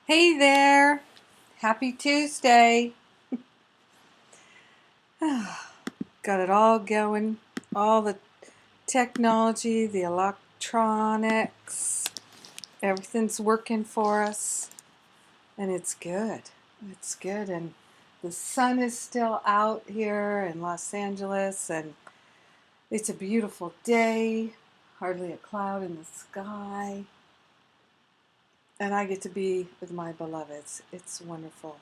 Hey there! Happy Tuesday! Got it all going. All the technology, the electronics, everything's working for us. And it's good. It's good. And the sun is still out here in Los Angeles. And it's a beautiful day. Hardly a cloud in the sky. And I get to be with my beloveds. It's wonderful.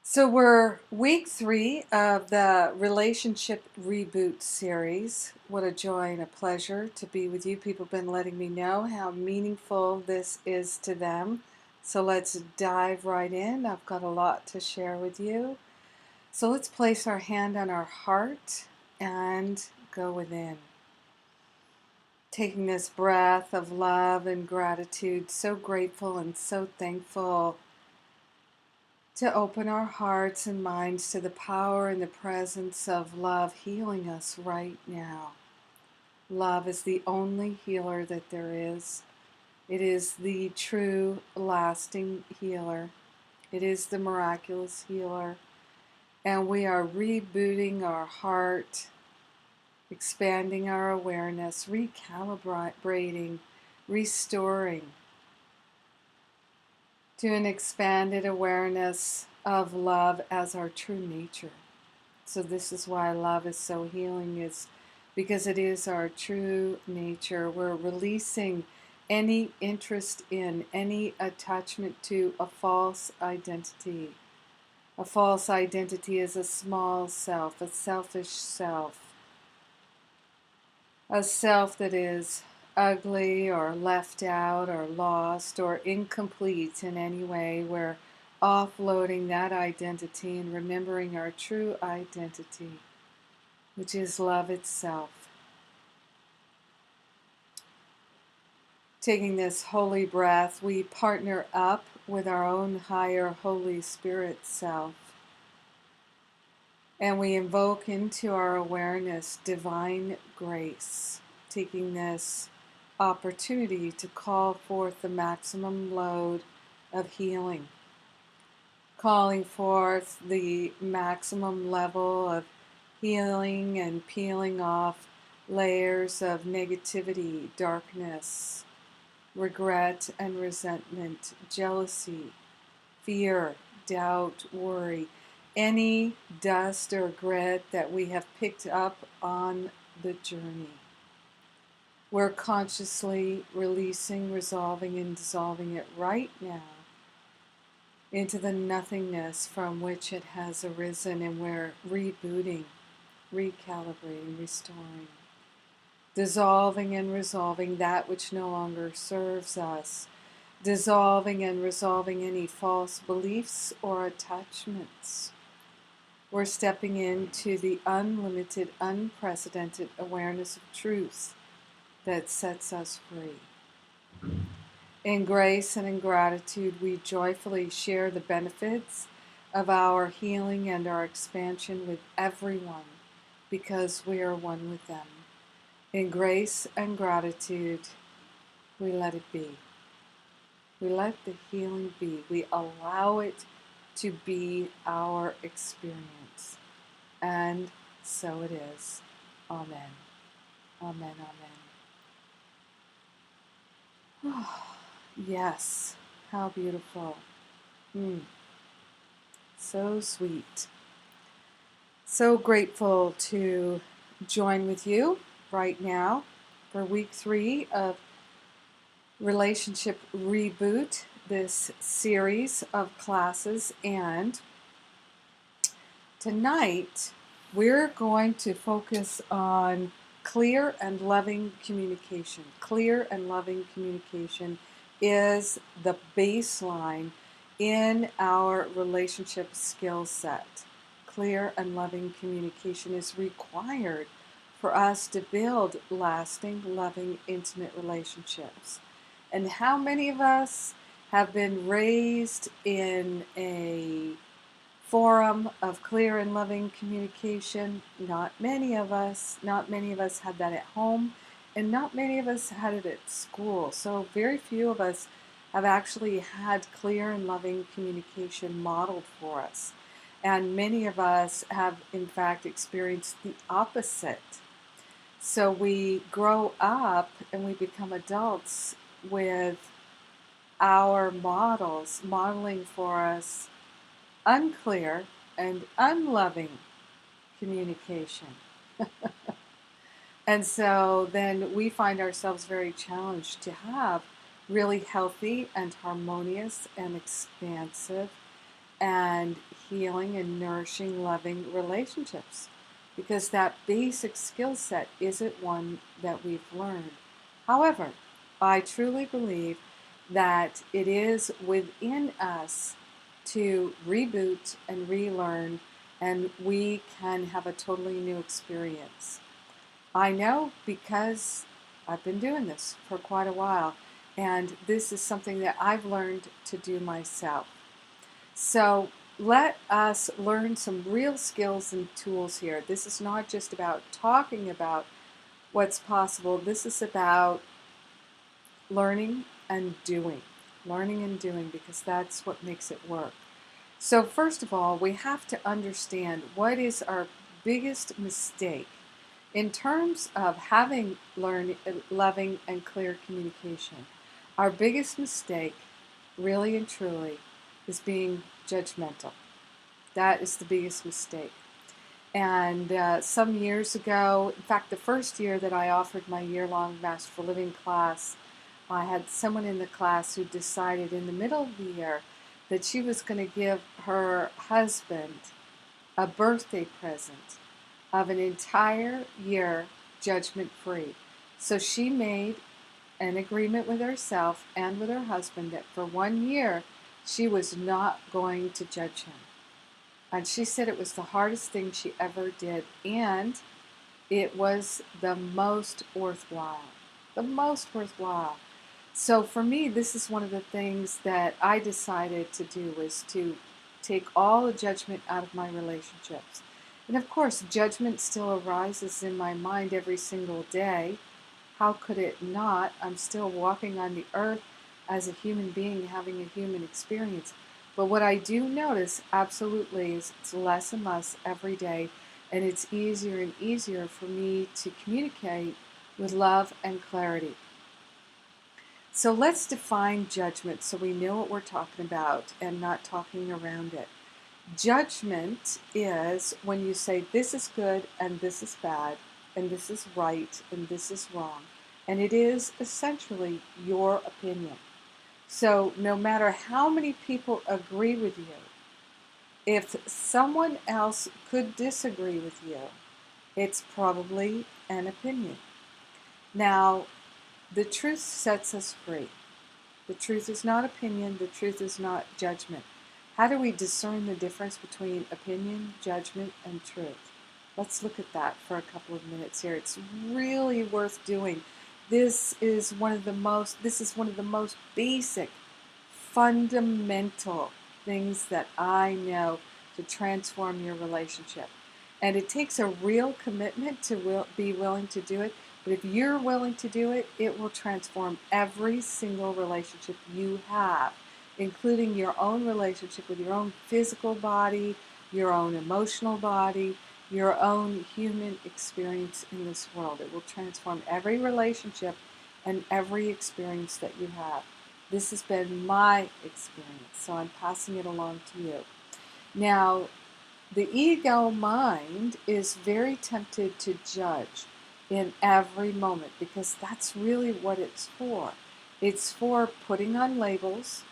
So we're week 3 of the Relationship Reboot series. What a joy and a pleasure to be with you. People have been letting me know how meaningful this is to them. So let's dive right in. I've got a lot to share with you. So let's place our hand on our heart and go within. Taking this breath of love and gratitude, so grateful and so thankful to open our hearts and minds to the power and the presence of love healing us right now. Love is the only healer that there is. It is the true, lasting healer. It is the miraculous healer. And we are rebooting our heart, expanding our awareness, recalibrating, restoring to an expanded awareness of love as our true nature. So this is why love is so healing, is because it is our true nature. We're releasing any interest in, any attachment to a false identity. A false identity is a small self, a selfish self, a self that is ugly or left out or lost or incomplete in any way. We're offloading that identity and remembering our true identity, which is love itself. Taking this holy breath, we partner up with our own higher Holy Spirit self, and we invoke into our awareness divine grace, taking this opportunity to call forth the maximum load of healing, calling forth the maximum level of healing and peeling off layers of negativity, darkness, regret and resentment, jealousy, fear, doubt, worry, any dust or grit that we have picked up on the journey. We're consciously releasing, resolving, and dissolving it right now into the nothingness from which it has arisen, and we're rebooting, recalibrating, restoring, dissolving and resolving that which no longer serves us, dissolving and resolving any false beliefs or attachments. We're stepping into the unlimited, unprecedented awareness of truth that sets us free. In grace and in gratitude, we joyfully share the benefits of our healing and our expansion with everyone because we are one with them. In grace and gratitude, we let it be. We let the healing be. We allow it to be our experience. And so it is. Amen. Amen. Amen. Yes. How beautiful. So sweet. So grateful to join with you right now for week 3 of Relationship Reboot, this series of classes. And tonight we're going to focus on clear and loving communication. Clear and loving communication is the baseline in our relationship skill set. Clear and loving communication is required for us to build lasting, loving, intimate relationships. And how many of us have been raised in a forum of clear and loving communication? Not many of us. Not many of us had that at home, and not many of us had it at school. So very few of us have actually had clear and loving communication modeled for us. And many of us have, in fact, experienced the opposite. So we grow up and we become adults with our models modeling for us unclear and unloving communication. And so then we find ourselves very challenged to have really healthy and harmonious and expansive and healing and nourishing, loving relationships. Because that basic skill set isn't one that we've learned. However, I truly believe that it is within us to reboot and relearn, and we can have a totally new experience. I know because I've been doing this for quite a while, and this is something that I've learned to do myself. So let us learn some real skills and tools here. This is not just about talking about what's possible. This is about learning and doing. Learning and doing, because that's what makes it work. So first of all, we have to understand what is our biggest mistake in terms of having loving and clear communication. Our biggest mistake, really and truly, is being judgmental. That is the biggest mistake. And some years ago, in fact, the first year that I offered my year-long Masterful Living class, I had someone in the class who decided in the middle of the year that she was going to give her husband a birthday present of an entire year judgment-free. So she made an agreement with herself and with her husband that for 1 year she was not going to judge him. And she said it was the hardest thing she ever did, and it was the most worthwhile. The most worthwhile. So for me, this is one of the things that I decided to do, was to take all the judgment out of my relationships. And of course, judgment still arises in my mind every single day. How could it not? I'm still walking on the earth as a human being, having a human experience. But what I do notice absolutely is it's less and less every day, and it's easier and easier for me to communicate with love and clarity. So let's define judgment so we know what we're talking about and not talking around it. Judgment is when you say this is good and this is bad and this is right and this is wrong. And it is essentially your opinion. So no matter how many people agree with you, if someone else could disagree with you, it's probably an opinion. Now, the truth sets us free. The truth is not opinion. The truth is not judgment. How do we discern the difference between opinion, judgment, and truth? Let's look at that for a couple of minutes here. It's really worth doing. This is one of the most basic, fundamental things that I know to transform your relationship. And it takes a real commitment to be willing to do it. But if you're willing to do it, it will transform every single relationship you have, including your own relationship with your own physical body, your own emotional body, your own human experience in this world. It will transform every relationship and every experience that you have. This has been my experience, so I'm passing it along to you. Now, the ego mind is very tempted to judge in every moment, because that's really what it's for. It's for putting on labels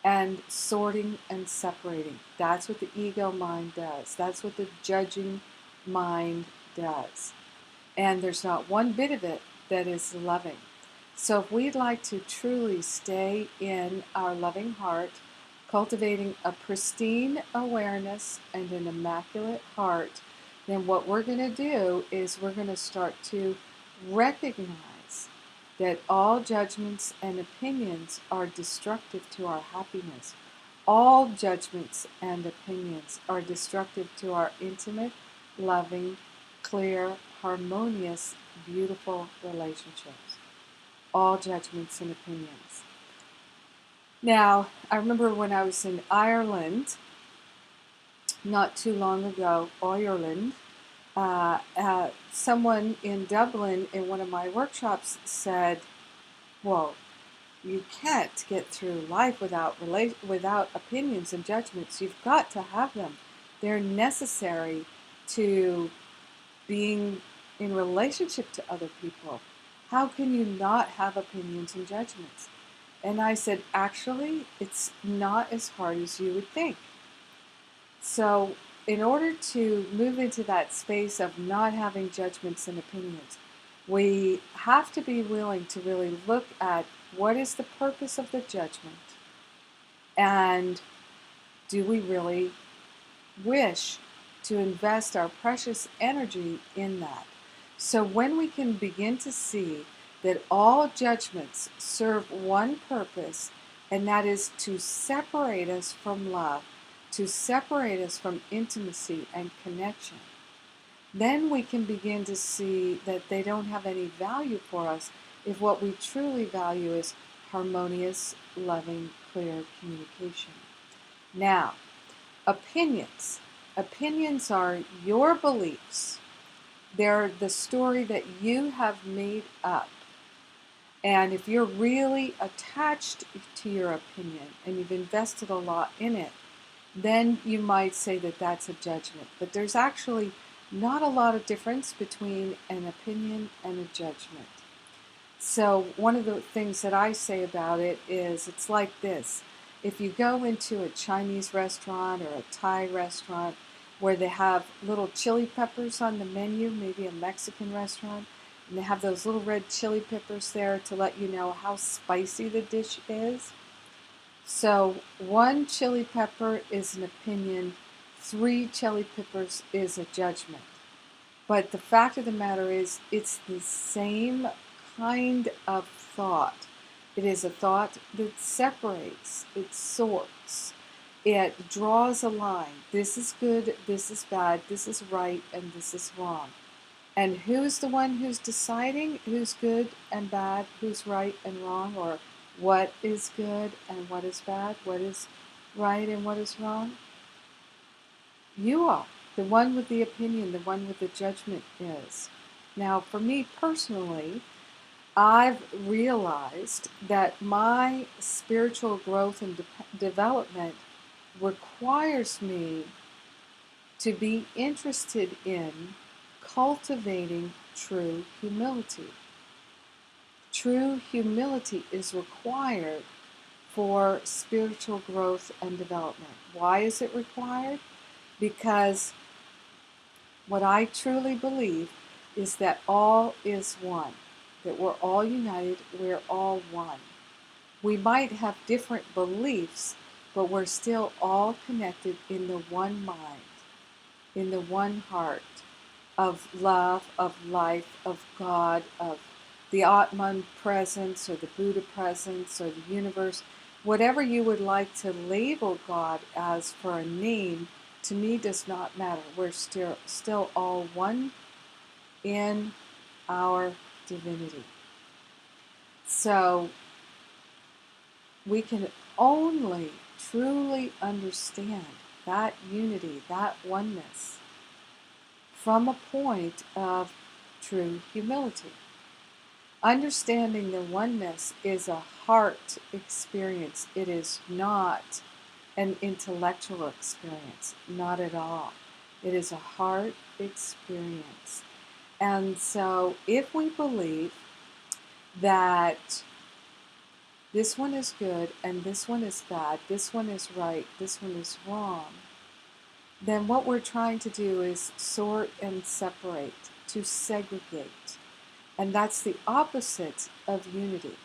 and sorting and separating. That's what the ego mind does. That's what the judging mind does. And there's not one bit of it that is loving. So if we'd like to truly stay in our loving heart, cultivating a pristine awareness and an immaculate heart, then what we're going to do is we're going to start to recognize that all judgments and opinions are destructive to our happiness. All judgments and opinions are destructive to our intimate, loving, clear, harmonious, beautiful relationships. All judgments and opinions. Now, I remember when I was in Ireland, not too long ago, Ireland, someone in Dublin in one of my workshops said, well, you can't get through life without opinions and judgments. You've got to have them. They're necessary to being in relationship to other people. How can you not have opinions and judgments? And I said, actually, it's not as hard as you would think. So, in order to move into that space of not having judgments and opinions, we have to be willing to really look at what is the purpose of the judgment, and do we really wish to invest our precious energy in that? So when we can begin to see that all judgments serve one purpose, and that is to separate us from love, to separate us from intimacy and connection, then we can begin to see that they don't have any value for us if what we truly value is harmonious, loving, clear communication. Now, opinions. Opinions are your beliefs. They're the story that you have made up. And if you're really attached to your opinion and you've invested a lot in it, then you might say that that's a judgment. But there's actually not a lot of difference between an opinion and a judgment. So one of the things that I say about it is it's like this. If you go into a Chinese restaurant or a Thai restaurant where they have little chili peppers on the menu, maybe a Mexican restaurant, and they have those little red chili peppers there to let you know how spicy the dish is. So one chili pepper is an opinion, 3 chili peppers is a judgment. But the fact of the matter is, it's the same kind of thought. It is a thought that separates, it sorts, it draws a line. This is good, this is bad, this is right, and this is wrong. And who's the one who's deciding who's good and bad, who's right and wrong, or what is good and what is bad, what is right and what is wrong? You are. The one with the opinion, the one with the judgment is. Now, for me personally, I've realized that my spiritual growth and development requires me to be interested in cultivating true humility. True humility is required for spiritual growth and development. Why is it required? Because what I truly believe is that all is one, that we're all united, we're all one. We might have different beliefs, but we're still all connected in the one mind, in the one heart of love, of life, of God, of the Atman presence or the Buddha presence or the universe. Whatever you would like to label God as for a name, to me does not matter. We're still all one in our divinity. So we can only truly understand that unity, that oneness, from a point of true humility. Understanding the oneness is a heart experience. It is not an intellectual experience, not at all. It is a heart experience. And so if we believe that this one is good and this one is bad, this one is right, this one is wrong, then what we're trying to do is sort and separate, to segregate. And that's the opposite of unity.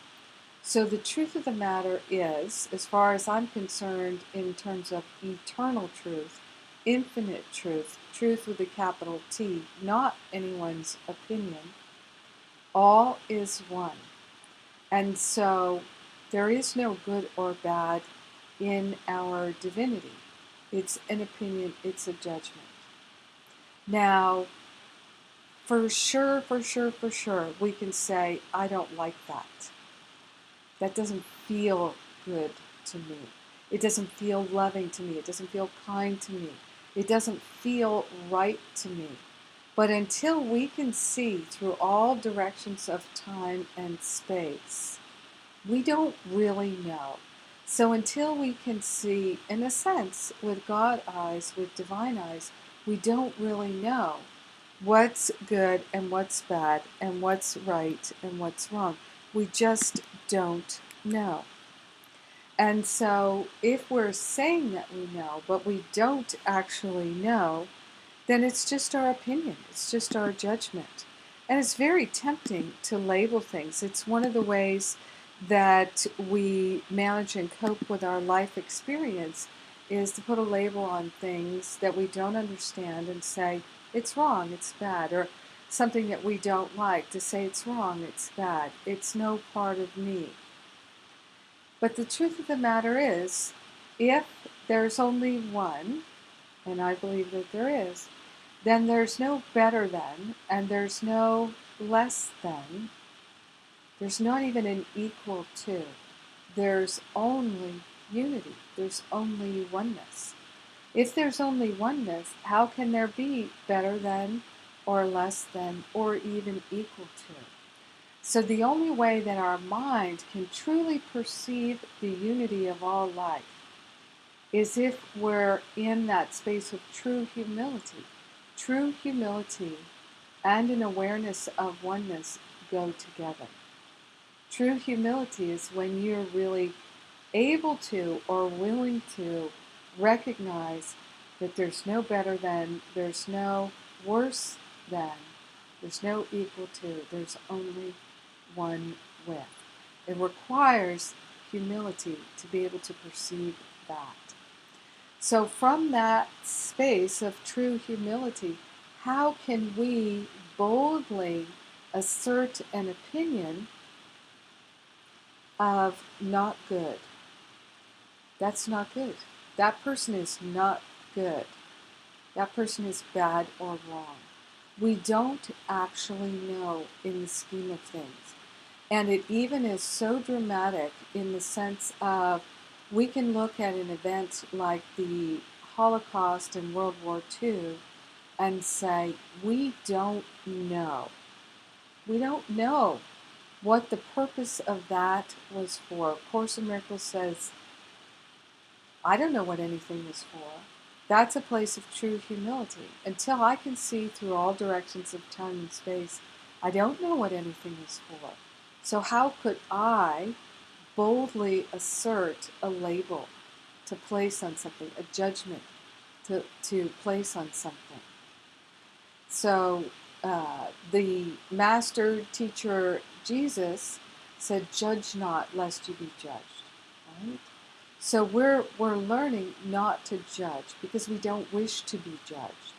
So the truth of the matter is, as far as I'm concerned, in terms of eternal truth, infinite truth, truth with a capital T, not anyone's opinion, all is one. And so there is no good or bad in our divinity. It's an opinion, it's a judgment. Now, for sure, we can say, I don't like that. That doesn't feel good to me. It doesn't feel loving to me. It doesn't feel kind to me. It doesn't feel right to me. But until we can see through all directions of time and space, we don't really know. So until we can see, in a sense, with God eyes, with divine eyes, we don't really know what's good and what's bad and what's right and what's wrong. We just don't know. And so if we're saying that we know, but we don't actually know, then it's just our opinion. It's just our judgment. And it's very tempting to label things. It's one of the ways that we manage and cope with our life experience is to put a label on things that we don't understand and say, it's wrong, it's bad, or something that we don't like, to say it's wrong, it's bad, it's no part of me. But the truth of the matter is, if there's only one, and I believe that there is, then there's no better than, and there's no less than. There's not even an equal to. There's only unity. There's only oneness. If there's only oneness, how can there be better than, or less than, or even equal to? So the only way that our mind can truly perceive the unity of all life is if we're in that space of true humility. True humility and an awareness of oneness go together. True humility is when you're really able to or willing to recognize that there's no better than, there's no worse than, there's no equal to, there's only one with. It requires humility to be able to perceive that. So from that space of true humility, how can we boldly assert an opinion of not good? That's not good. That person is not good. That person is bad or wrong. We don't actually know in the scheme of things. And it even is so dramatic in the sense of we can look at an event like the Holocaust and World War II and say, we don't know. We don't know what the purpose of that was for. Course in Miracles says, I don't know what anything was for. That's a place of true humility. Until I can see through all directions of time and space, I don't know what anything is for. So how could I boldly assert a label to place on something, a judgment to place on something? So the master teacher Jesus said, judge not lest you be judged, right? So we're learning not to judge because we don't wish to be judged.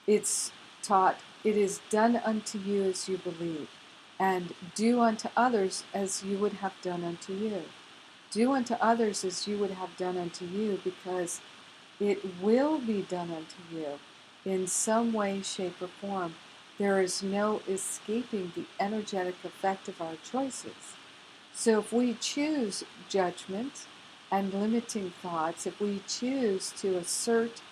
It's taught, it is done unto you as you believe, and do unto others as you would have done unto you. Do unto others as you would have done unto you, because it will be done unto you in some way, shape, or form. There is no escaping the energetic effect of our choices. So if we choose judgment and limiting thoughts, if we choose to assert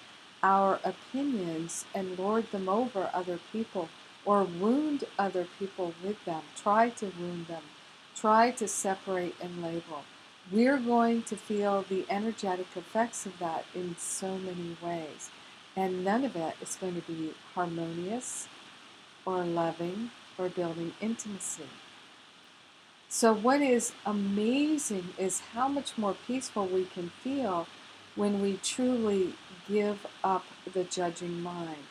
our opinions and lord them over other people, or wound other people with them, try to wound them, try to separate and label, we're going to feel the energetic effects of that in so many ways. And none of it is going to be harmonious or loving or building intimacy. So what is amazing is how much more peaceful we can feel when we truly give up the judging mind.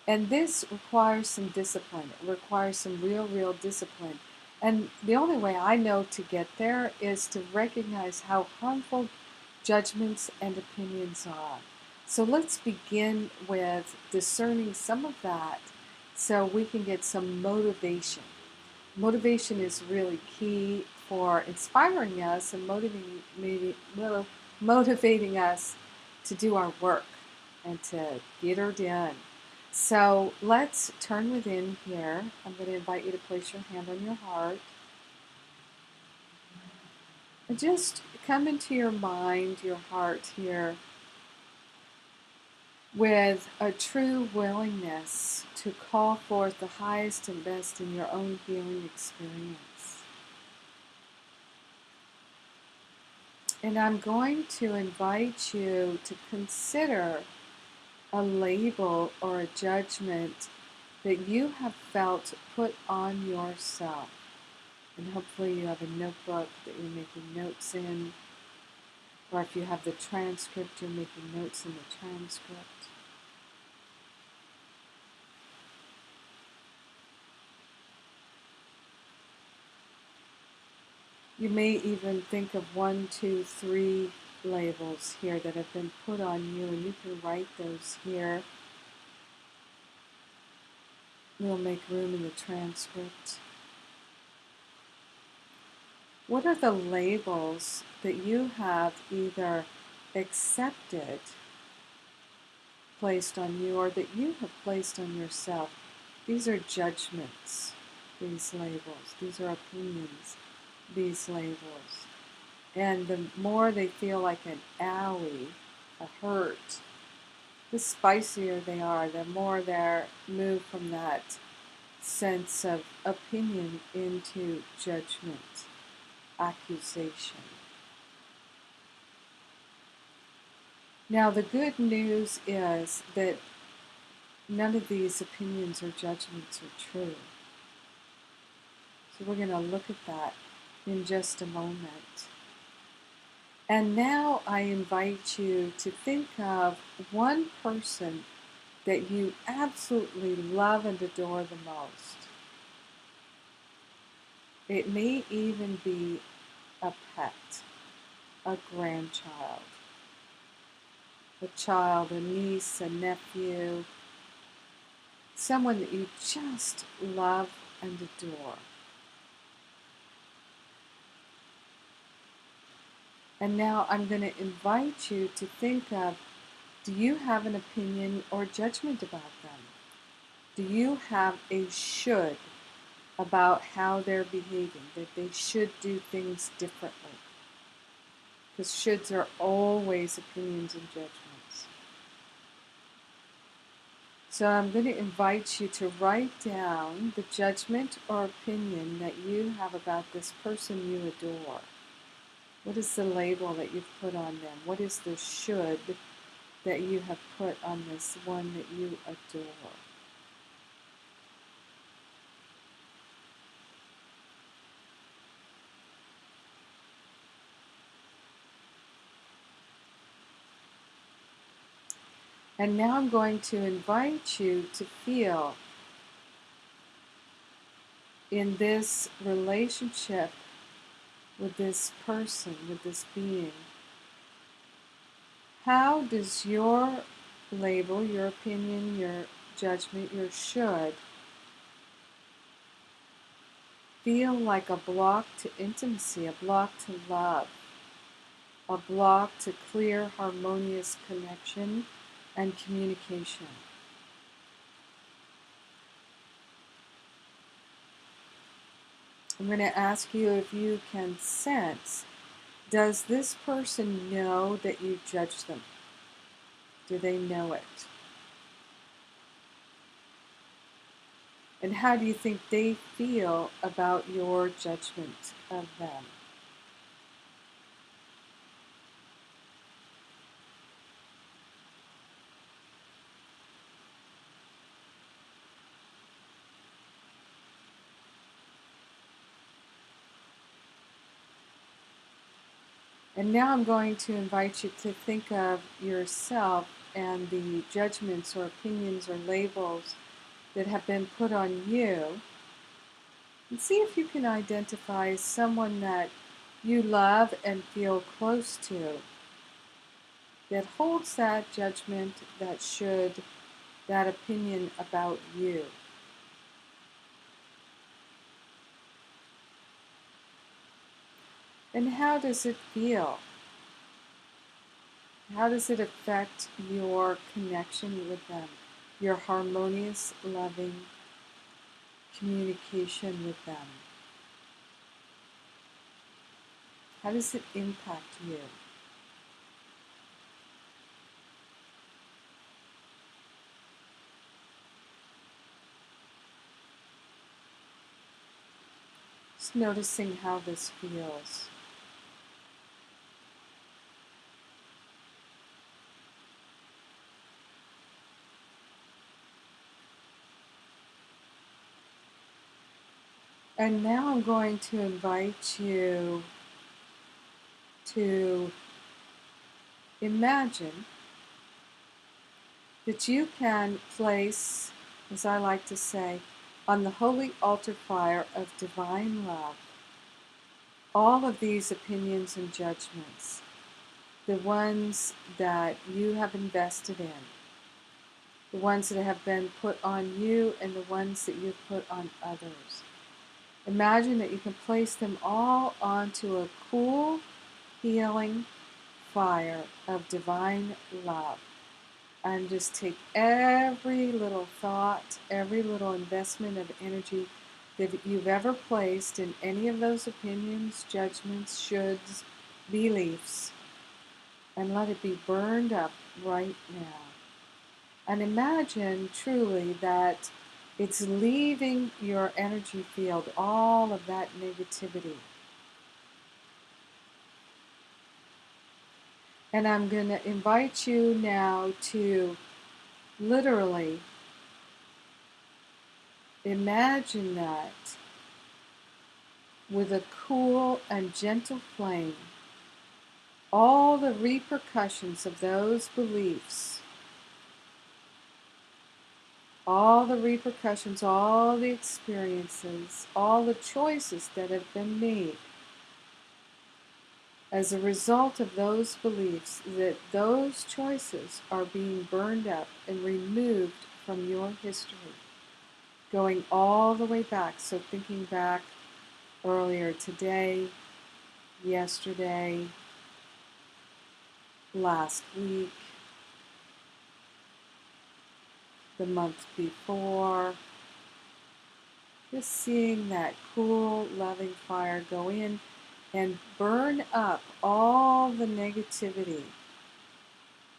And this requires some discipline. It requires some real discipline. And the only way I know to get there is to recognize how harmful judgments and opinions are. So let's begin with discerning some of that so we can get some motivation. Motivation is really key for inspiring us and motivating us to do our work and to get her done. So let's turn within here. I'm going to invite you to place your hand on your heart. And just come into your mind, your heart here, with a true willingness to call forth the highest and best in your own healing experience. And I'm going to invite you to consider a label or a judgment that you have felt put on yourself. And hopefully you have a notebook that you're making notes in, or if you have the transcript, you're making notes in the transcript. You may even think of 1, 2, 3 labels here that have been put on you, and you can write those here. We'll make room in the transcript. What are the labels that you have either accepted, placed on you, or that you have placed on yourself? These are judgments, these labels. These are opinions, these labels. And the more they feel like an owie, a hurt, the spicier they are, the more they're moved from that sense of opinion into judgment, accusation. Now, the good news is that none of these opinions or judgments are true. So we're going to look at that in just a moment. And now I invite you to think of one person that you absolutely love and adore the most. It may even be a pet, a grandchild, a child, a niece, a nephew, someone that you just love and adore. And now I'm going to invite you to think of, do you have an opinion or judgment about them? Do you have a should about how they're behaving, that they should do things differently? Because shoulds are always opinions and judgments. So I'm going to invite you to write down the judgment or opinion that you have about this person you adore. What is the label that you've put on them? What is the should that you have put on this one that you adore? And now I'm going to invite you to feel in this relationship with this person, with this being, how does your label, your opinion, your judgment, your should feel like a block to intimacy, a block to love, a block to clear, harmonious connection and communication? I'm going to ask you if you can sense, does this person know that you judge them? Do they know it? And how do you think they feel about your judgment of them? And now I'm going to invite you to think of yourself and the judgments or opinions or labels that have been put on you, and see if you can identify someone that you love and feel close to that holds that judgment, that should, that opinion about you. And how does it feel? How does it affect your connection with them, your harmonious, loving communication with them? How does it impact you? Just noticing how this feels. And now I'm going to invite you to imagine that you can place, as I like to say, on the holy altar fire of divine love, all of these opinions and judgments, the ones that you have invested in, the ones that have been put on you, and the ones that you've put on others. Imagine that you can place them all onto a cool, healing fire of divine love. And just take every little thought, every little investment of energy that you've ever placed in any of those opinions, judgments, shoulds, beliefs, and let it be burned up right now. And imagine truly that it's leaving your energy field, all of that negativity. And I'm going to invite you now to literally imagine that with a cool and gentle flame, all the repercussions of those beliefs, all the repercussions, all the experiences, all the choices that have been made as a result of those beliefs, that those choices are being burned up and removed from your history, going all the way back. So thinking back earlier today, yesterday, last week, the month before, just seeing that cool, loving fire go in and burn up all the negativity,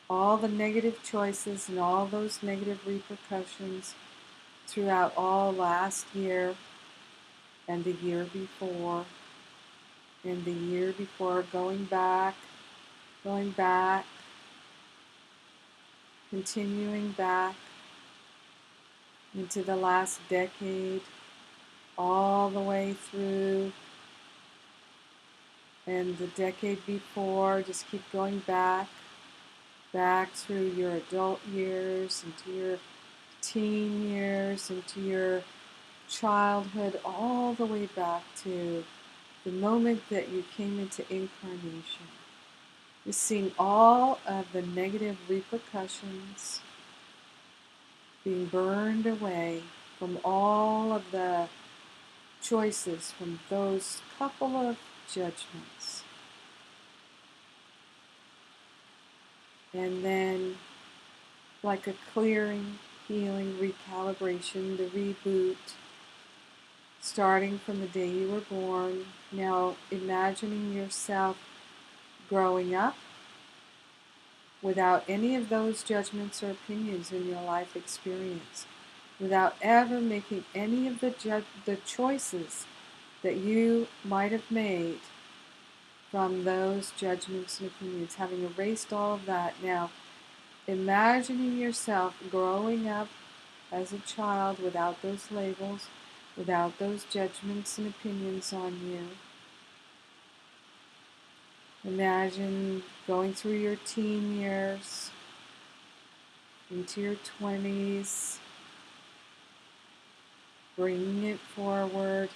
all the negative choices and all those negative repercussions throughout all last year and the year before and the year before, going back, continuing back into the last decade, all the way through, and the decade before. Just keep going back through your adult years, into your teen years, into your childhood, all the way back to the moment that you came into incarnation. You're seeing all of the negative repercussions being burned away from all of the choices from those couple of judgments. And then, like a clearing, healing, recalibration, the reboot, starting from the day you were born, now imagining yourself growing up without any of those judgments or opinions in your life experience, without ever making any of the choices that you might have made from those judgments and opinions, having erased all of that. Now, imagining yourself growing up as a child without those labels, without those judgments and opinions on you. Imagine going through your teen years, into your 20s, bringing it forward,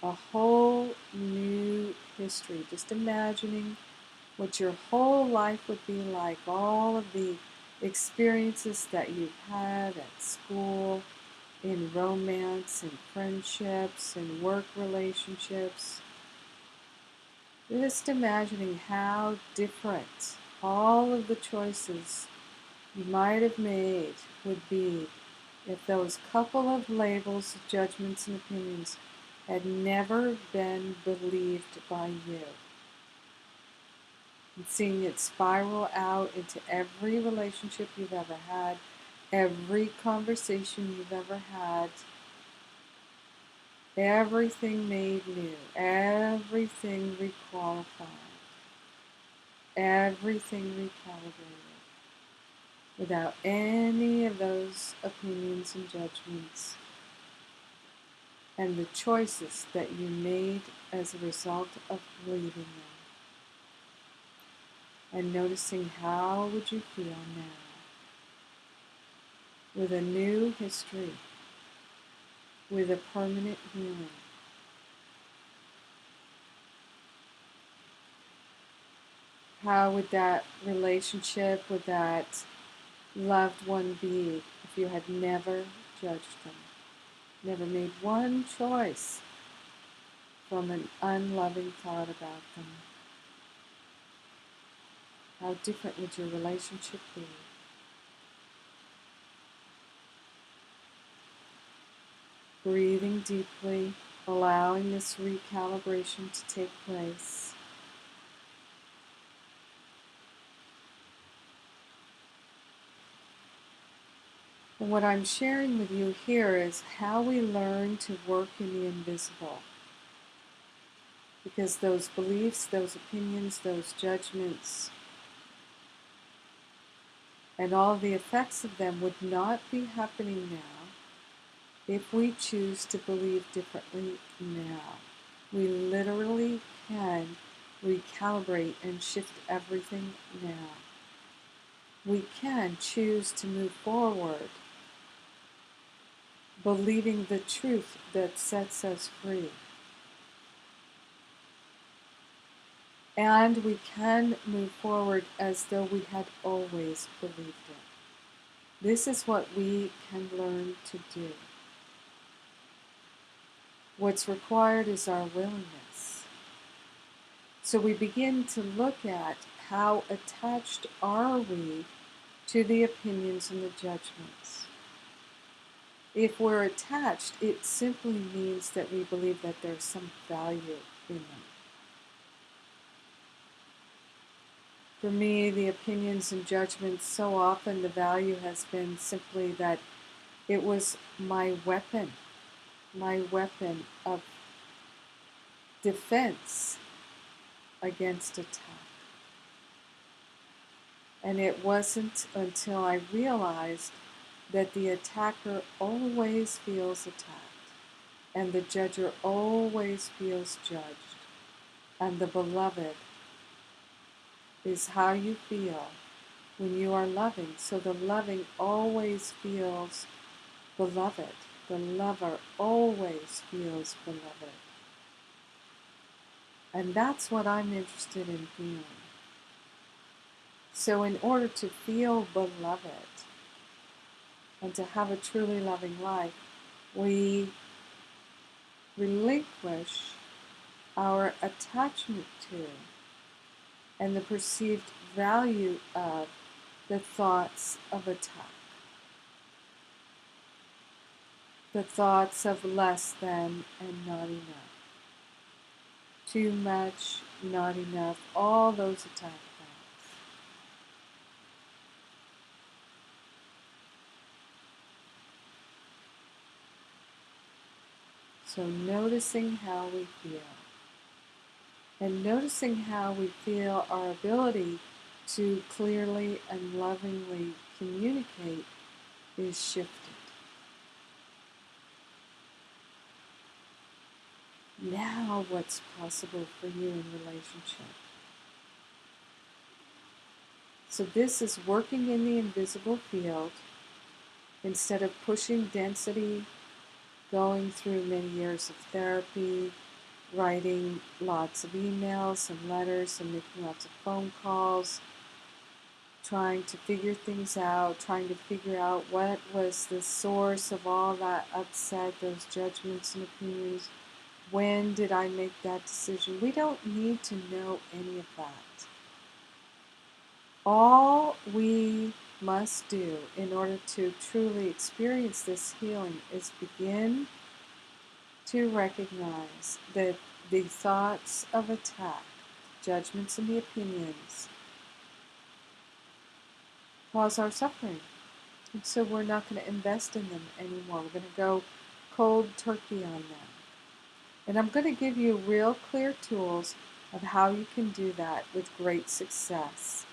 a whole new history. Just imagining what your whole life would be like, all of the experiences that you've had at school, in romance, in friendships, in work relationships. Just imagining how different all of the choices you might have made would be if those couple of labels, judgments, and opinions had never been believed by you. and seeing it spiral out into every relationship you've ever had, every conversation you've ever had, everything made new, everything requalified, everything recalibrated, without any of those opinions and judgments, and the choices that you made as a result of believing them. And noticing how would you feel now with a new history, with a permanent healing. How would that relationship with that loved one be if you had never judged them, never made one choice from an unloving thought about them? How different would your relationship be? Breathing deeply, allowing this recalibration to take place. And what I'm sharing with you here is how we learn to work in the invisible. Because those beliefs, those opinions, those judgments, and all the effects of them would not be happening now if we choose to believe differently now. We literally can recalibrate and shift everything now. We can choose to move forward, believing the truth that sets us free. And we can move forward as though we had always believed it. This is what we can learn to do. What's required is our willingness. So we begin to look at how attached are we to the opinions and the judgments. If we're attached, it simply means that we believe that there's some value in them. For me, the opinions and judgments, so often the value has been simply that it was my weapon of defense against attack. And it wasn't until I realized that the attacker always feels attacked, and the judger always feels judged, and the beloved is how you feel when you are loving. So the loving always feels beloved. The lover always feels beloved. And that's what I'm interested in feeling. So in order to feel beloved and to have a truly loving life, we relinquish our attachment to and the perceived value of the thoughts of attack, the thoughts of less than and not enough, too much, not enough, all those attack thoughts. So noticing how we feel, and noticing how we feel our ability to clearly and lovingly communicate is shifted. Now what's possible for you in relationship? So this is working in the invisible field instead of pushing density, going through many years of therapy, writing lots of emails and letters and making lots of phone calls, trying to figure things out, trying to figure out what was the source of all that upset, those judgments and opinions. When did I make that decision? We don't need to know any of that. All we must do in order to truly experience this healing is begin to recognize that the thoughts of attack, judgments and the opinions cause our suffering. And so we're not going to invest in them anymore. We're going to go cold turkey on them. And I'm going to give you real clear tools of how you can do that with great success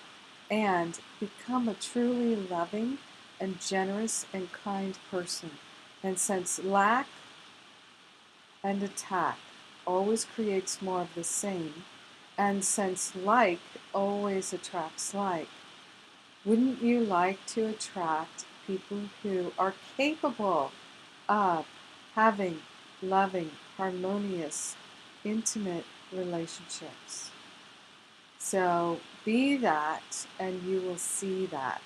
and become a truly loving and generous and kind person. And since lack and attack always creates more of the same, and since like always attracts like, wouldn't you like to attract people who are capable of having loving, harmonious, intimate relationships? So be that, and you will see that.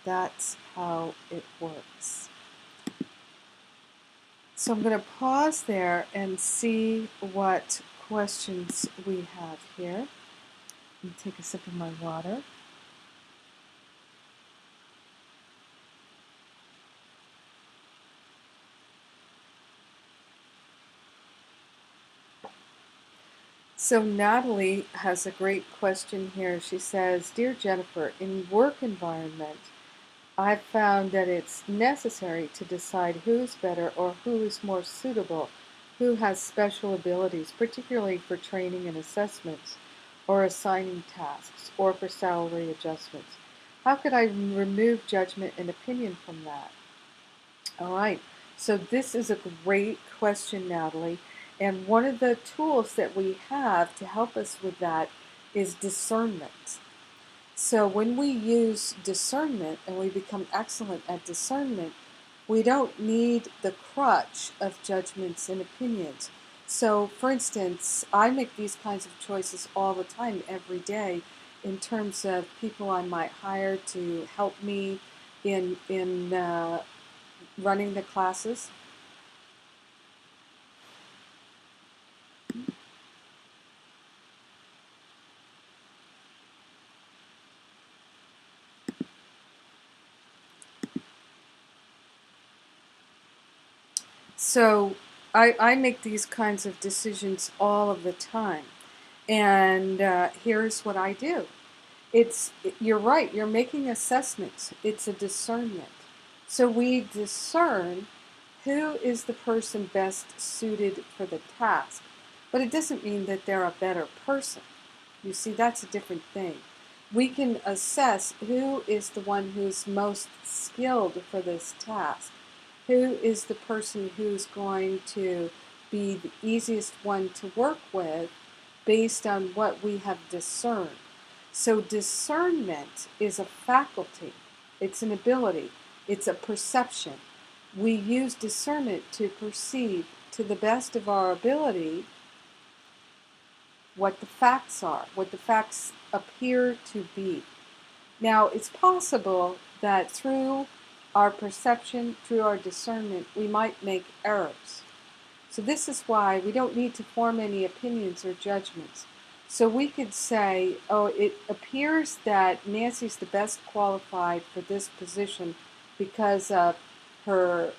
That's how it works. So I'm going to pause there and see what questions we have here. Let me take a sip of my water. So Natalie has a great question here. She says, Dear Jennifer, in work environment, I've found that it's necessary to decide who's better or who is more suitable, who has special abilities, particularly for training and assessments, or assigning tasks, or for salary adjustments. How could I remove judgment and opinion from that? All right, so this is a great question, Natalie. And one of the tools that we have to help us with that is discernment. So when we use discernment and we become excellent at discernment, we don't need the crutch of judgments and opinions. So, for instance, I make these kinds of choices all the time, every day, in terms of people I might hire to help me in running the classes. So I make these kinds of decisions all of the time. And here's what I do. You're right, you're making assessments. It's a discernment. So we discern who is the person best suited for the task. But it doesn't mean that they're a better person. You see, that's a different thing. We can assess who is the one who's most skilled for this task. Who is the person who's going to be the easiest one to work with based on what we have discerned. So discernment is a faculty, it's an ability, it's a perception. We use discernment to perceive to the best of our ability what the facts are, what the facts appear to be. Now, it's possible that through our perception, through our discernment, we might make errors. So this is why we don't need to form any opinions or judgments. So we could say, oh, it appears that Nancy's the best qualified for this position because of her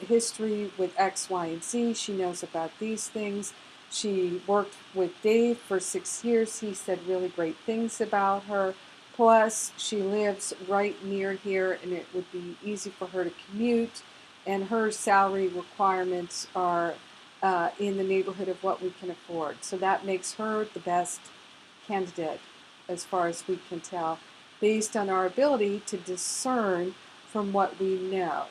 history with X, Y, and Z. She knows about these things. She worked with Dave for 6 years. He said really great things about her. Plus, she lives right near here, and it would be easy for her to commute. And her salary requirements are in the neighborhood of what we can afford. So that makes her the best candidate, as far as we can tell, based on our ability to discern from what we know.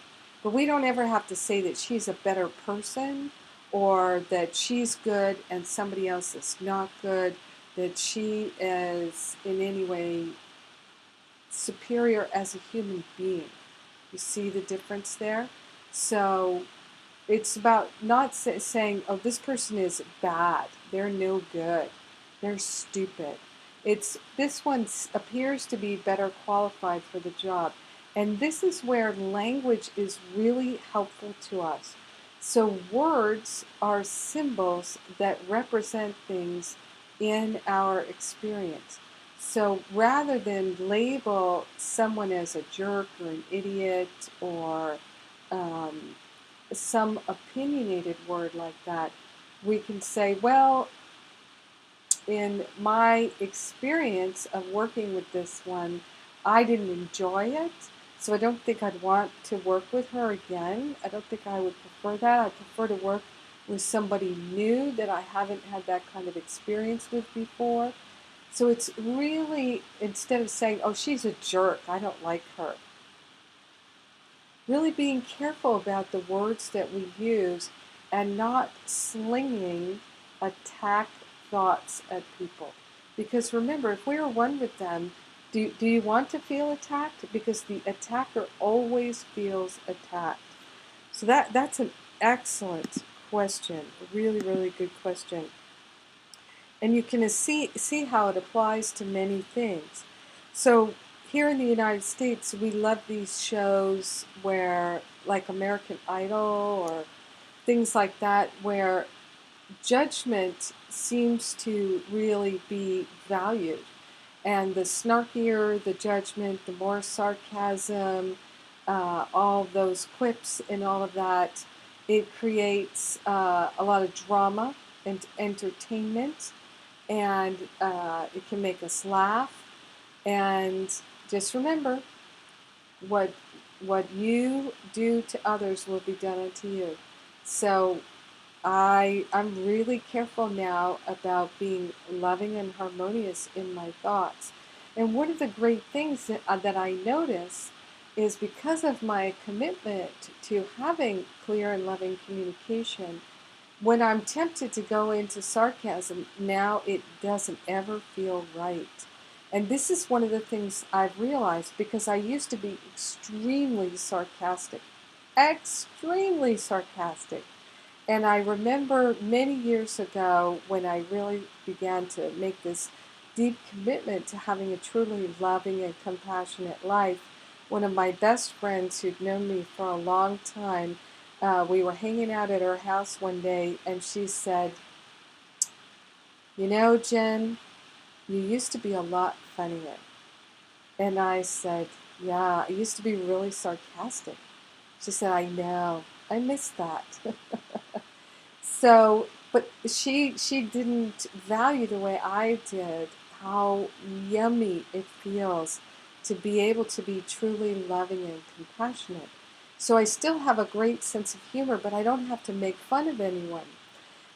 But we don't ever have to say that she's a better person, or that she's good and somebody else is not good, that she is in any way superior as a human being. You see the difference there? So it's about not saying, oh, this person is bad, they're no good, they're stupid. It's this one appears to be better qualified for the job. And this is where language is really helpful to us. So words are symbols that represent things in our experience. So rather than label someone as a jerk or an idiot or some opinionated word like that, we can say, well, in my experience of working with this one, I didn't enjoy it. So I don't think I'd want to work with her again. I don't think I would prefer that. I prefer to work with somebody new that I haven't had that kind of experience with before. So it's really, instead of saying, oh, she's a jerk, I don't like her, really being careful about the words that we use and not slinging attack thoughts at people. Because remember, if we are one with them, do you want to feel attacked? Because the attacker always feels attacked. So that's an excellent question, a really, really good question. And you can see how it applies to many things. So here in the United States, we love these shows where, like American Idol or things like that, where judgment seems to really be valued. And the snarkier the judgment, the more sarcasm, all those quips and all of that, it creates a lot of drama and entertainment, and it can make us laugh. And just remember, what what you do to others will be done unto you. So I'm really careful now about being loving and harmonious in my thoughts. And one of the great things that I notice is, because of my commitment to having clear and loving communication, when I'm tempted to go into sarcasm, now it doesn't ever feel right. And this is one of the things I've realized, because I used to be extremely sarcastic. Extremely sarcastic. And I remember many years ago when I really began to make this deep commitment to having a truly loving and compassionate life. One of my best friends who'd known me for a long time, we were hanging out at her house one day, and she said, "You know, Jen, you used to be a lot funnier." And I said, "Yeah, I used to be really sarcastic." She said, "I know. I miss that." So, but she didn't value the way I did how yummy it feels to be able to be truly loving and compassionate. So I still have a great sense of humor, but I don't have to make fun of anyone.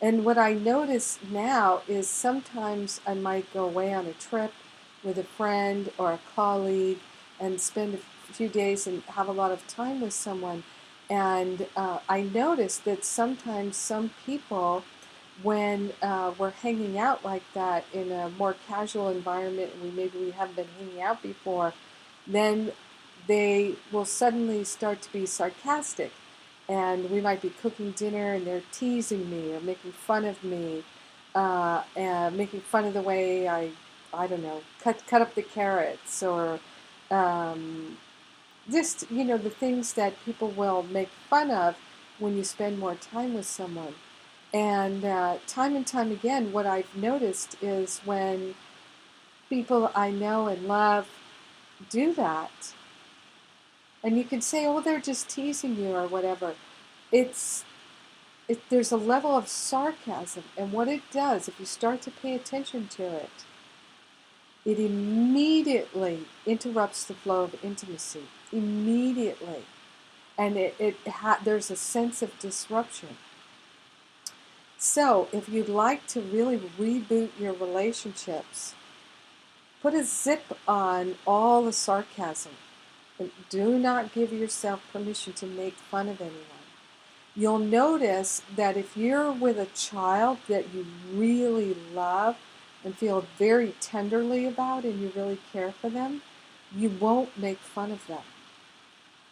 And what I notice now is sometimes I might go away on a trip with a friend or a colleague and spend a few days and have a lot of time with someone. And I notice that sometimes some people, when we're hanging out like that in a more casual environment, and maybe we haven't been hanging out before, then they will suddenly start to be sarcastic. And we might be cooking dinner and they're teasing me or making fun of me, and making fun of the way I don't know, cut up the carrots, or just, the things that people will make fun of when you spend more time with someone. And time and time again, what I've noticed is when people I know and love do that, and you can say, oh, they're just teasing you or whatever. There's a level of sarcasm, and what it does, if you start to pay attention to it, it immediately interrupts the flow of intimacy. Immediately. And there's a sense of disruption. So, if you'd like to really reboot your relationships, put a zip on all the sarcasm. And do not give yourself permission to make fun of anyone. You'll notice that if you're with a child that you really love and feel very tenderly about, and you really care for them, you won't make fun of them.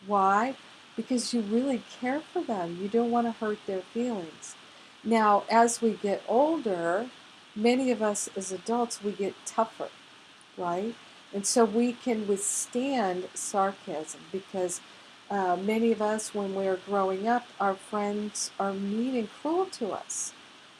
Why? Because you really care for them. You don't want to hurt their feelings. Now, as we get older, many of us as adults, we get tougher, right? And so we can withstand sarcasm, because many of us, when we're growing up, our friends are mean and cruel to us.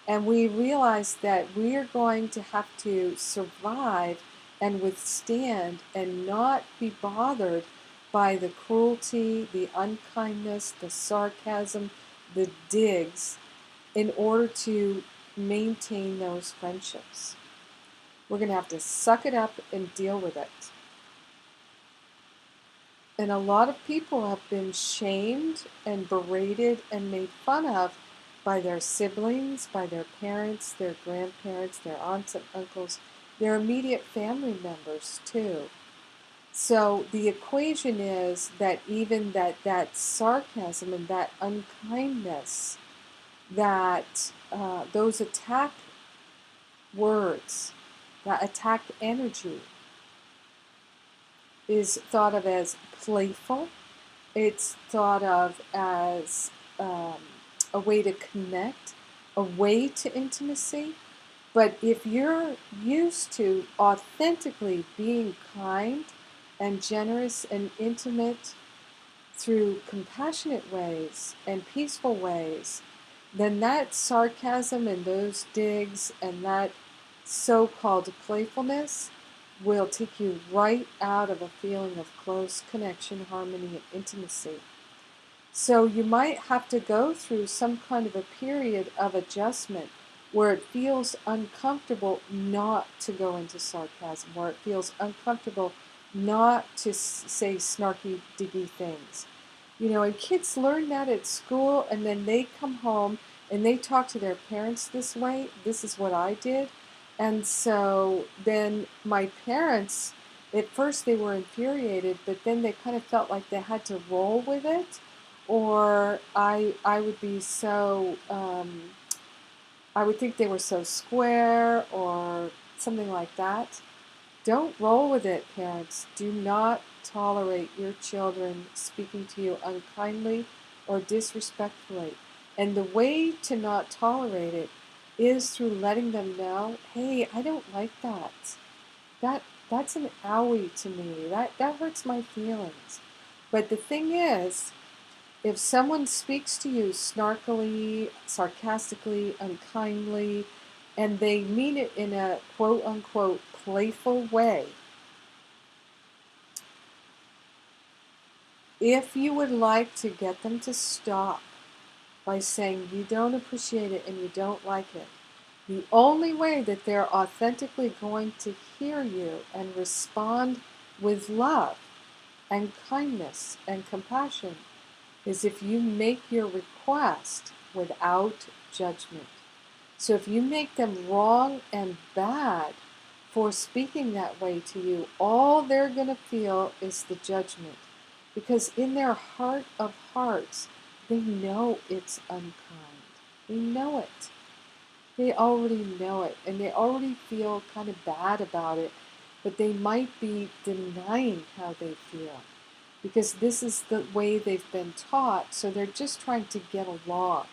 And we realize that we're going to have to survive and withstand and not be bothered by the cruelty, the unkindness, the sarcasm, the digs, in order to maintain those friendships. We're going to have to suck it up and deal with it. And a lot of people have been shamed and berated and made fun of by their siblings, by their parents, their grandparents, their aunts and uncles, their immediate family members too. So the equation is that even that sarcasm and that unkindness, that those attack words, that attack energy is thought of as playful. It's thought of as a way to connect, a way to intimacy. But if you're used to authentically being kind and generous and intimate through compassionate ways and peaceful ways, then that sarcasm and those digs and that so-called playfulness will take you right out of a feeling of close connection, harmony, and intimacy. So you might have to go through some kind of a period of adjustment where it feels uncomfortable not to go into sarcasm, where it feels uncomfortable not to say snarky, diggy things. And kids learn that at school, and then they come home and they talk to their parents this way. This is what I did. And so then my parents, at first they were infuriated, but then they kind of felt like they had to roll with it, or I would be so, I would think they were so square or something like that. Don't roll with it, parents. Do not tolerate your children speaking to you unkindly or disrespectfully. And the way to not tolerate it is through letting them know, hey, I don't like that. That's an owie to me. That hurts my feelings. But the thing is, if someone speaks to you snarkily, sarcastically, unkindly, and they mean it in a quote-unquote playful way, if you would like to get them to stop by saying you don't appreciate it and you don't like it, the only way that they're authentically going to hear you and respond with love and kindness and compassion is if you make your request without judgment. So if you make them wrong and bad for speaking that way to you, all they're going to feel is the judgment. Because in their heart of hearts, they know it's unkind. They know it. They already know it, and they already feel kind of bad about it, but they might be denying how they feel because this is the way they've been taught, so they're just trying to get along,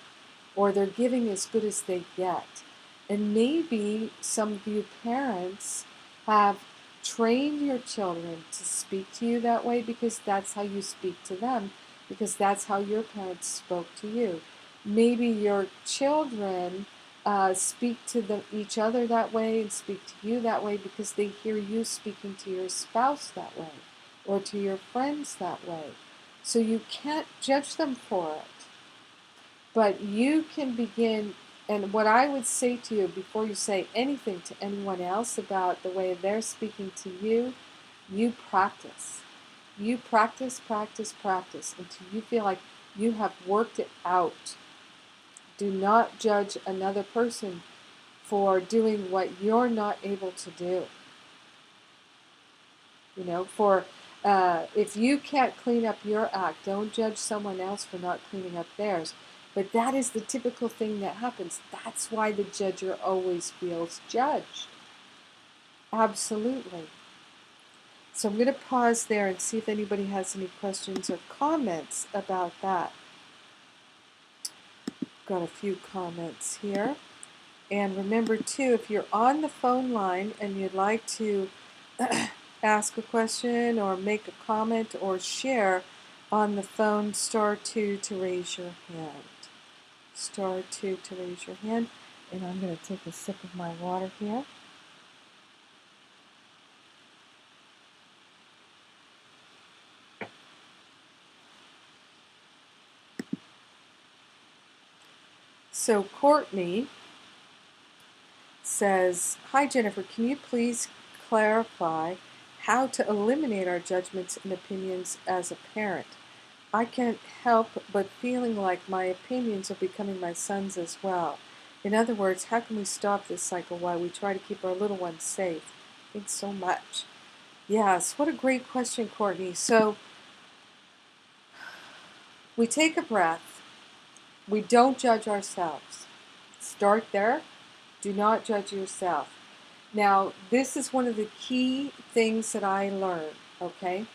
or they're giving as good as they get. And maybe some of you parents have trained your children to speak to you that way because that's how you speak to them, because that's how your parents spoke to you. Maybe your children speak to each other that way and speak to you that way because they hear you speaking to your spouse that way or to your friends that way. So you can't judge them for it. But you can begin, and what I would say to you before you say anything to anyone else about the way they're speaking to you, you practice. You practice, practice, practice until you feel like you have worked it out. Do not judge another person for doing what you're not able to do. If you can't clean up your act, don't judge someone else for not cleaning up theirs. But that is the typical thing that happens. That's why the judger always feels judged. Absolutely. So I'm going to pause there and see if anybody has any questions or comments about that. Got a few comments here. And remember too, if you're on the phone line and you'd like to ask a question or make a comment or share on the phone, *2 to raise your hand. *2 to raise your hand. And I'm going to take a sip of my water here. So Courtney says, "Hi Jennifer, can you please clarify how to eliminate our judgments and opinions as a parent? I can't help but feeling like my opinions are becoming my son's as well. In other words, how can we stop this cycle while we try to keep our little ones safe? Thanks so much." Yes, what a great question, Courtney. So we take a breath. We don't judge ourselves. Start there. Do not judge yourself. Now, this is one of the key things that I learned, okay?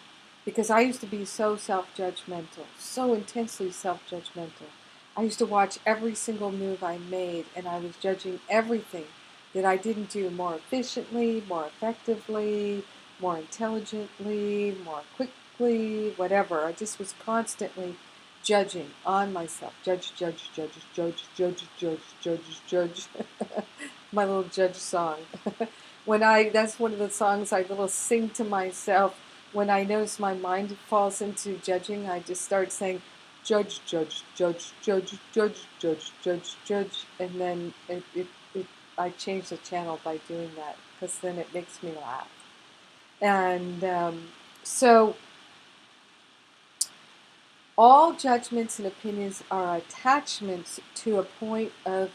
Because I used to be so self-judgmental, so intensely self-judgmental. I used to watch every single move I made, and I was judging everything that I didn't do more efficiently, more effectively, more intelligently, more quickly, whatever. I just was constantly judging on myself. Judge, judge, judge, judge, judge, judge, judge, judge. My little judge song. That's one of the songs I little sing to myself. When I notice my mind falls into judging, I just start saying, judge, judge, judge, judge, judge, judge, judge, judge, and then I change the channel by doing that, because then it makes me laugh. And so all judgments and opinions are attachments to a point of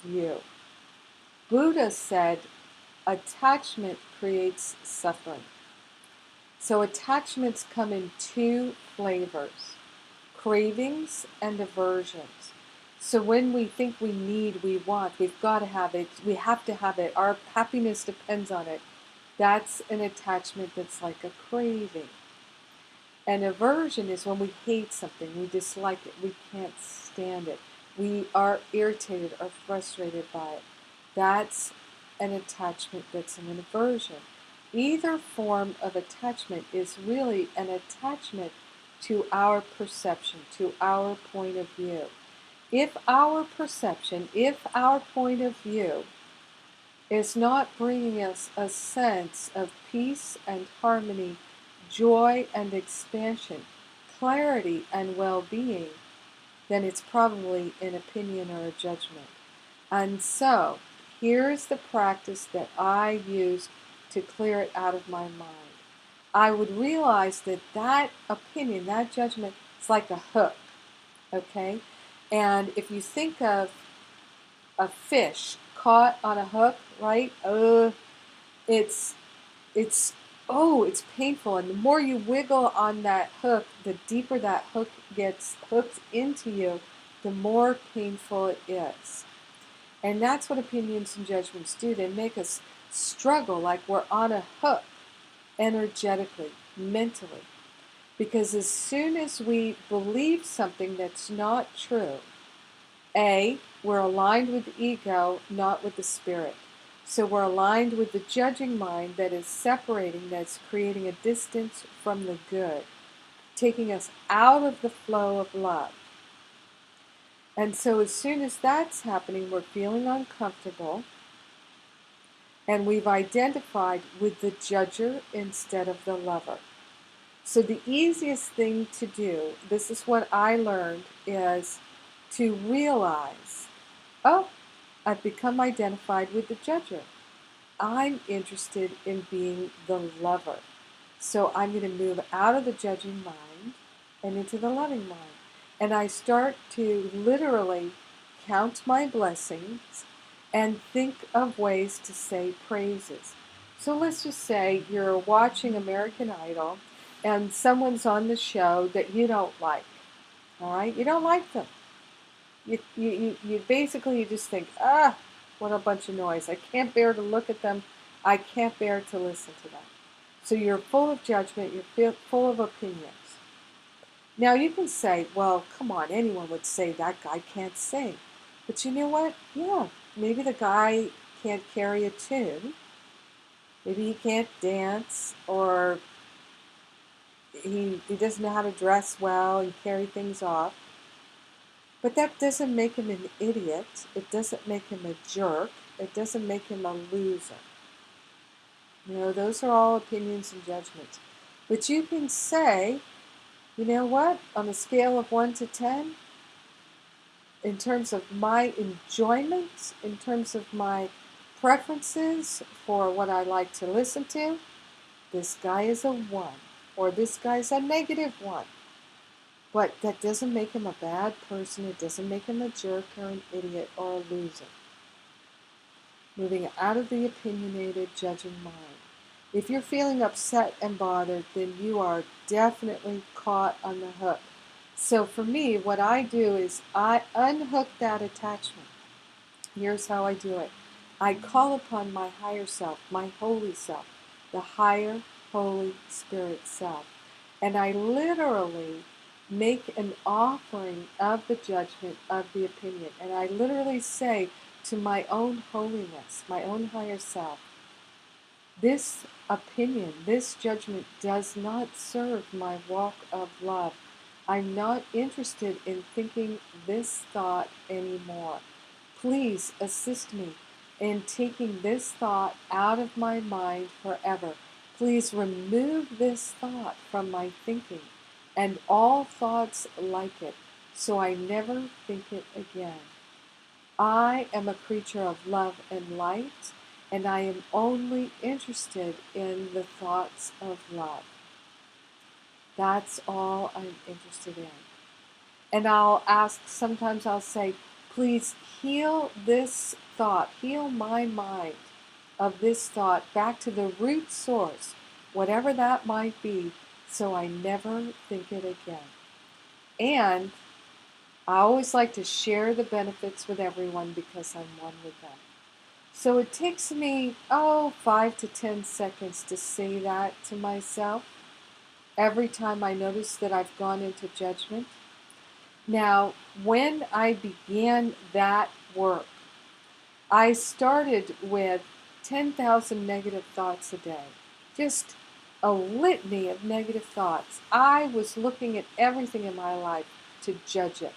view. Buddha said, attachment creates suffering. So attachments come in two flavors, cravings and aversions. So when we think we need, we want, we've got to have it, we have to have it, our happiness depends on it, that's an attachment that's like a craving. An aversion is when we hate something, we dislike it, we can't stand it, we are irritated or frustrated by it. That's an attachment that's an aversion. Either form of attachment is really an attachment to our perception, to our point of view. If our perception, if our point of view is not bringing us a sense of peace and harmony, joy and expansion, clarity and well-being, then it's probably an opinion or a judgment. And so, here's the practice that I use to clear it out of my mind. I would realize that that opinion, that judgment, is like a hook, okay? And if you think of a fish caught on a hook, right? It's it's painful, and the more you wiggle on that hook, the deeper that hook gets hooked into you, the more painful it is. And that's what opinions and judgments do. They make us struggle like we're on a hook, energetically, mentally. Because as soon as we believe something that's not true, we're aligned with the ego, not with the spirit. So we're aligned with the judging mind that is separating, that's creating a distance from the good, taking us out of the flow of love. And so as soon as that's happening, we're feeling uncomfortable, and we've identified with the judger instead of the lover. So the easiest thing to do, this is what I learned, is to realize, oh, I've become identified with the judger. I'm interested in being the lover. So I'm going to move out of the judging mind and into the loving mind. And I start to literally count my blessings and think of ways to say praises. So let's just say you're watching American Idol and someone's on the show that you don't like. All right? You don't like them. You basically, you just think, what a bunch of noise. I can't bear to look at them. I can't bear to listen to them. So you're full of judgment. You're full of opinions. Now you can say, well, come on, anyone would say that guy can't sing. But you know what? Yeah, maybe the guy can't carry a tune. Maybe he can't dance, or he doesn't know how to dress well and carry things off. But that doesn't make him an idiot. It doesn't make him a jerk. It doesn't make him a loser. You know, those are all opinions and judgments. But you can say, you know what, on a scale of 1 to 10, in terms of my enjoyment, in terms of my preferences for what I like to listen to, this guy is a 1, or this guy's a -1. But that doesn't make him a bad person. It doesn't make him a jerk or an idiot or a loser. Moving out of the opinionated, judging mind. If you're feeling upset and bothered, then you are definitely caught on the hook. So for me, what I do is I unhook that attachment. Here's how I do it. I call upon my higher self, my holy self, the higher Holy Spirit self. And I literally make an offering of the judgment of the opinion. And I literally say to my own holiness, my own higher self, this opinion, this judgment does not serve my walk of love. I'm not interested in thinking this thought anymore. Please assist me in taking this thought out of my mind forever. Please remove this thought from my thinking and all thoughts like it, so I never think it again. I am a creature of love and light, and I am only interested in the thoughts of love. That's all I'm interested in. And I'll ask, sometimes I'll say, please heal this thought, heal my mind of this thought back to the root source, whatever that might be, so I never think it again. And I always like to share the benefits with everyone because I'm one with them. So it takes me, 5 to 10 seconds to say that to myself every time I notice that I've gone into judgment. Now, when I began that work, I started with 10,000 negative thoughts a day. Just a litany of negative thoughts. I was looking at everything in my life to judge it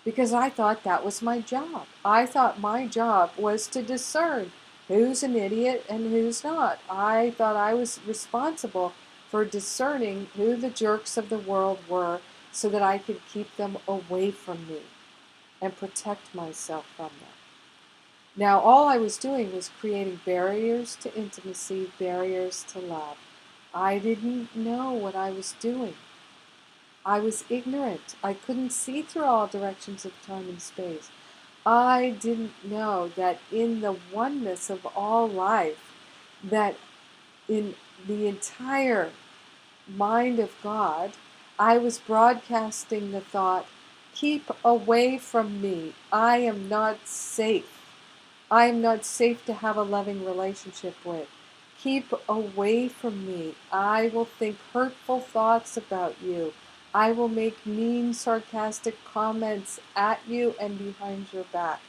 because I thought that was my job. I thought my job was to discern who's an idiot and who's not. I thought I was responsible for discerning who the jerks of the world were so that I could keep them away from me and protect myself from them. Now, all I was doing was creating barriers to intimacy, barriers to love. I didn't know what I was doing. I was ignorant. I couldn't see through all directions of time and space. I didn't know that in the oneness of all life, that in the entire mind of God, I was broadcasting the thought, keep away from me. I am not safe. I am not safe to have a loving relationship with. Keep away from me. I will think hurtful thoughts about you. I will make mean, sarcastic comments at you and behind your back.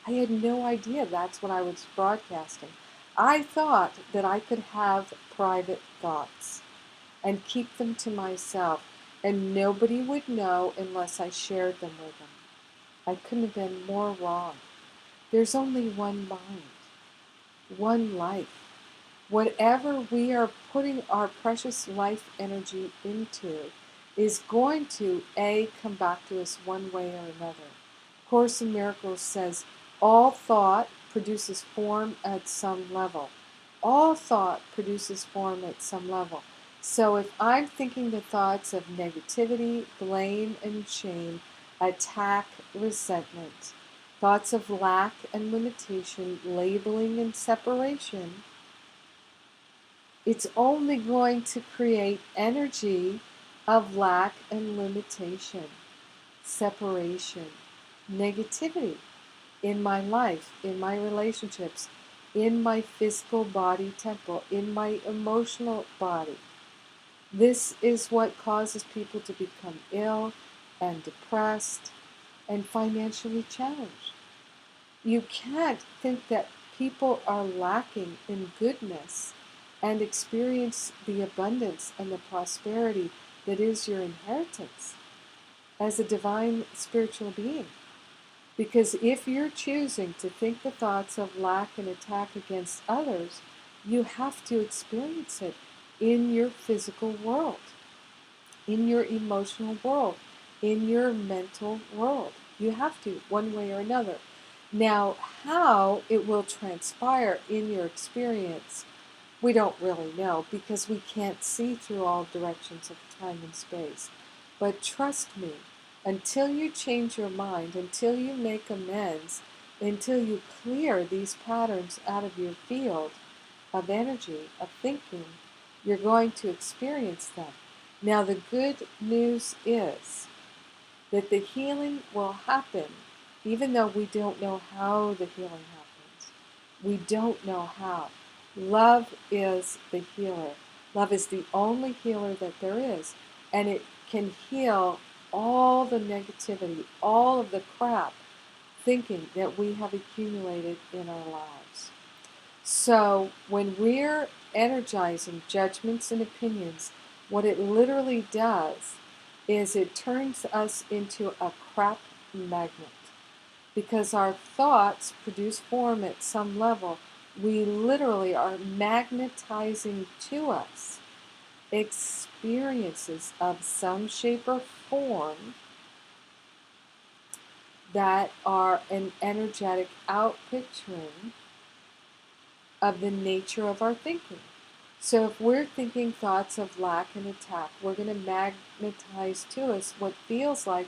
I had no idea that's what I was broadcasting. I thought that I could have private thoughts and keep them to myself, and nobody would know unless I shared them with them. I couldn't have been more wrong. There's only one mind, one life. Whatever we are putting our precious life energy into is going to, come back to us one way or another. Course in Miracles says, all thought produces form at some level. All thought produces form at some level. So if I'm thinking the thoughts of negativity, blame and shame, attack, resentment, thoughts of lack and limitation, labeling and separation, it's only going to create energy of lack and limitation, separation, negativity in my life, in my relationships, in my physical body temple, in my emotional body. This is what causes people to become ill and depressed and financially challenged. You can't think that people are lacking in goodness and experience the abundance and the prosperity that is your inheritance as a divine spiritual being. Because if you're choosing to think the thoughts of lack and attack against others, you have to experience it in your physical world, in your emotional world, in your mental world. You have to, one way or another. Now, how it will transpire in your experience, we don't really know because we can't see through all directions of time and space. But trust me, until you change your mind, until you make amends, until you clear these patterns out of your field of energy, of thinking, you're going to experience them. Now, the good news is that the healing will happen, even though we don't know how the healing happens. We don't know how. Love is the healer. Love is the only healer that there is. And it can heal all the negativity, all of the crap thinking that we have accumulated in our lives. So when we're energizing judgments and opinions, what it literally does is it turns us into a crap magnet. Because our thoughts produce form at some level, we literally are magnetizing to us experiences of some shape or form that are an energetic outpicturing of the nature of our thinking. So if we're thinking thoughts of lack and attack, we're going to magnetize to us what feels like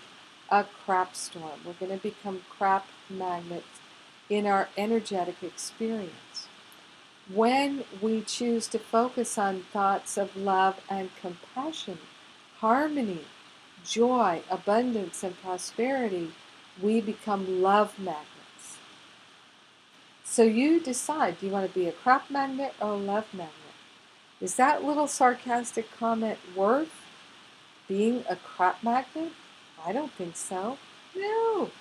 a crap storm. We're going to become crap magnets in our energetic experience. When we choose to focus on thoughts of love and compassion, harmony, joy, abundance, and prosperity, we become love magnets. So you decide, do you want to be a crap magnet or a love magnet? Is that little sarcastic comment worth being a crap magnet? I don't think so. No.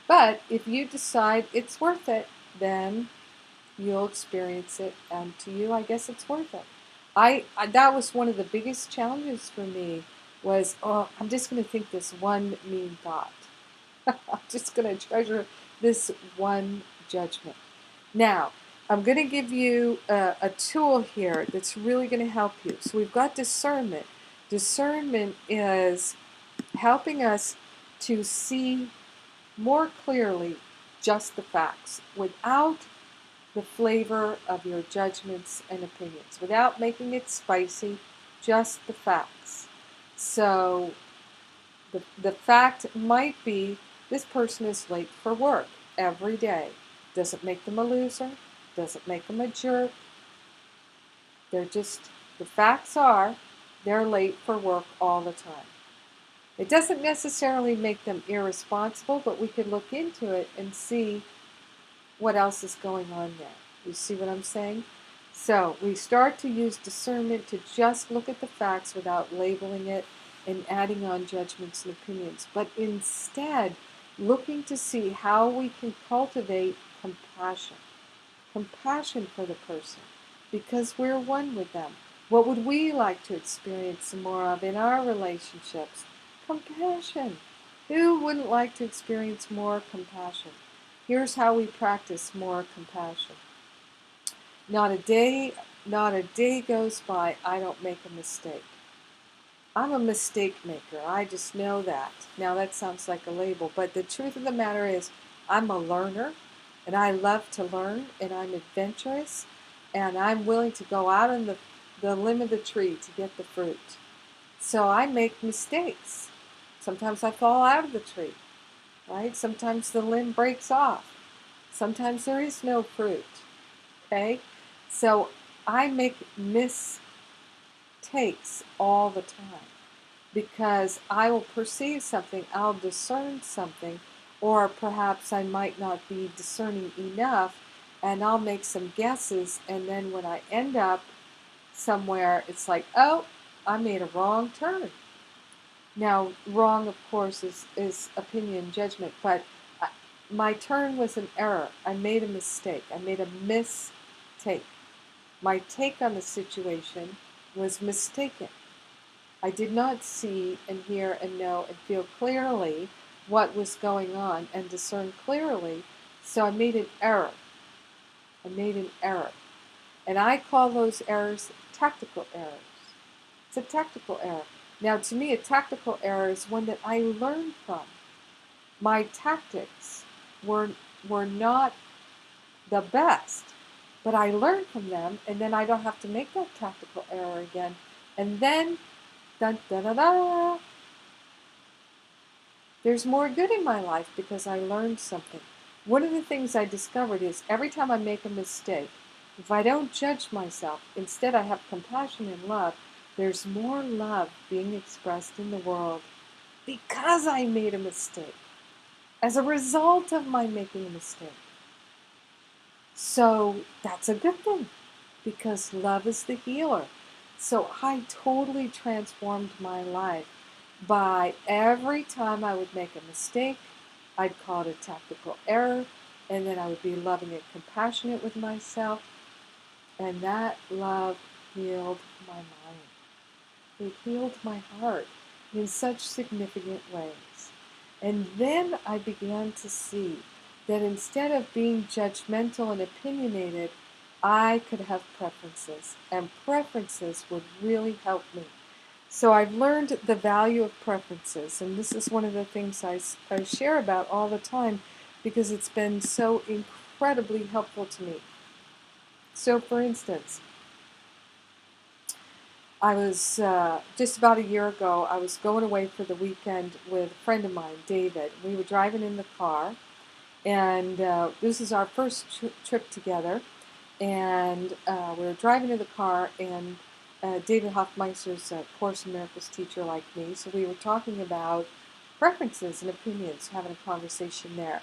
But if you decide it's worth it, then you'll experience it, and to you, I guess it's worth it. That was one of the biggest challenges for me was, oh, I'm just going to think this one mean thought. I'm just going to treasure this one judgment. Now, I'm going to give you a tool here that's really going to help you. So we've got discernment. Discernment is helping us to see more clearly just the facts without the flavor of your judgments and opinions, without making it spicy, just the facts. So the fact might be this person is late for work every day. Doesn't make them a loser, doesn't make them a jerk. They're just, the facts are, they're late for work all the time. It doesn't necessarily make them irresponsible, but we could look into it and see what else is going on there. You see what I'm saying? So we start to use discernment to just look at the facts without labeling it and adding on judgments and opinions, but instead looking to see how we can cultivate compassion. Compassion for the person, because we're one with them. What would we like to experience more of in our relationships? Compassion. Who wouldn't like to experience more compassion? Here's how we practice more compassion. Not a day goes by I don't make a mistake. I'm a mistake maker. I just know that. Now that sounds like a label, but the truth of the matter is I'm a learner, and I love to learn, and I'm adventurous, and I'm willing to go out on the limb of the tree to get the fruit. So I make mistakes. Sometimes I fall out of the tree, right? Sometimes the limb breaks off. Sometimes there is no fruit, okay? So I make mistakes all the time because I will perceive something, I'll discern something, or perhaps I might not be discerning enough, and I'll make some guesses, and then when I end up somewhere, it's like, oh, I made a wrong turn. Now, wrong, of course, is opinion, judgment, but my turn was an error. I made a mistake. I made a mistake. My take on the situation was mistaken. I did not see and hear and know and feel clearly what was going on and discern clearly, so I made an error. I made an error. And I call those errors tactical errors. It's a tactical error. Now, to me, a tactical error is one that I learned from. My tactics were were not the best. But I learned from them, and then I don't have to make that tactical error again. And then, da da da da, there's more good in my life because I learned something. One of the things I discovered is every time I make a mistake, if I don't judge myself, instead I have compassion and love, there's more love being expressed in the world because I made a mistake, as a result of my making a mistake. So that's a good thing because love is the healer. So I totally transformed my life by every time I would make a mistake, I'd call it a tactical error, and then I would be loving and compassionate with myself, and that love healed my mind. It healed my heart in such significant ways. And then I began to see that instead of being judgmental and opinionated, I could have preferences, and preferences would really help me. So I've learned the value of preferences, and this is one of the things I share about all the time because it's been so incredibly helpful to me. So for instance, I was, just about a year ago, I was going away for the weekend with a friend of mine, David. We were driving in the car, and this is our first trip together. And we were driving in the car, and David Hoffmeister's a Course in Miracles teacher like me, so we were talking about preferences and opinions, having a conversation there.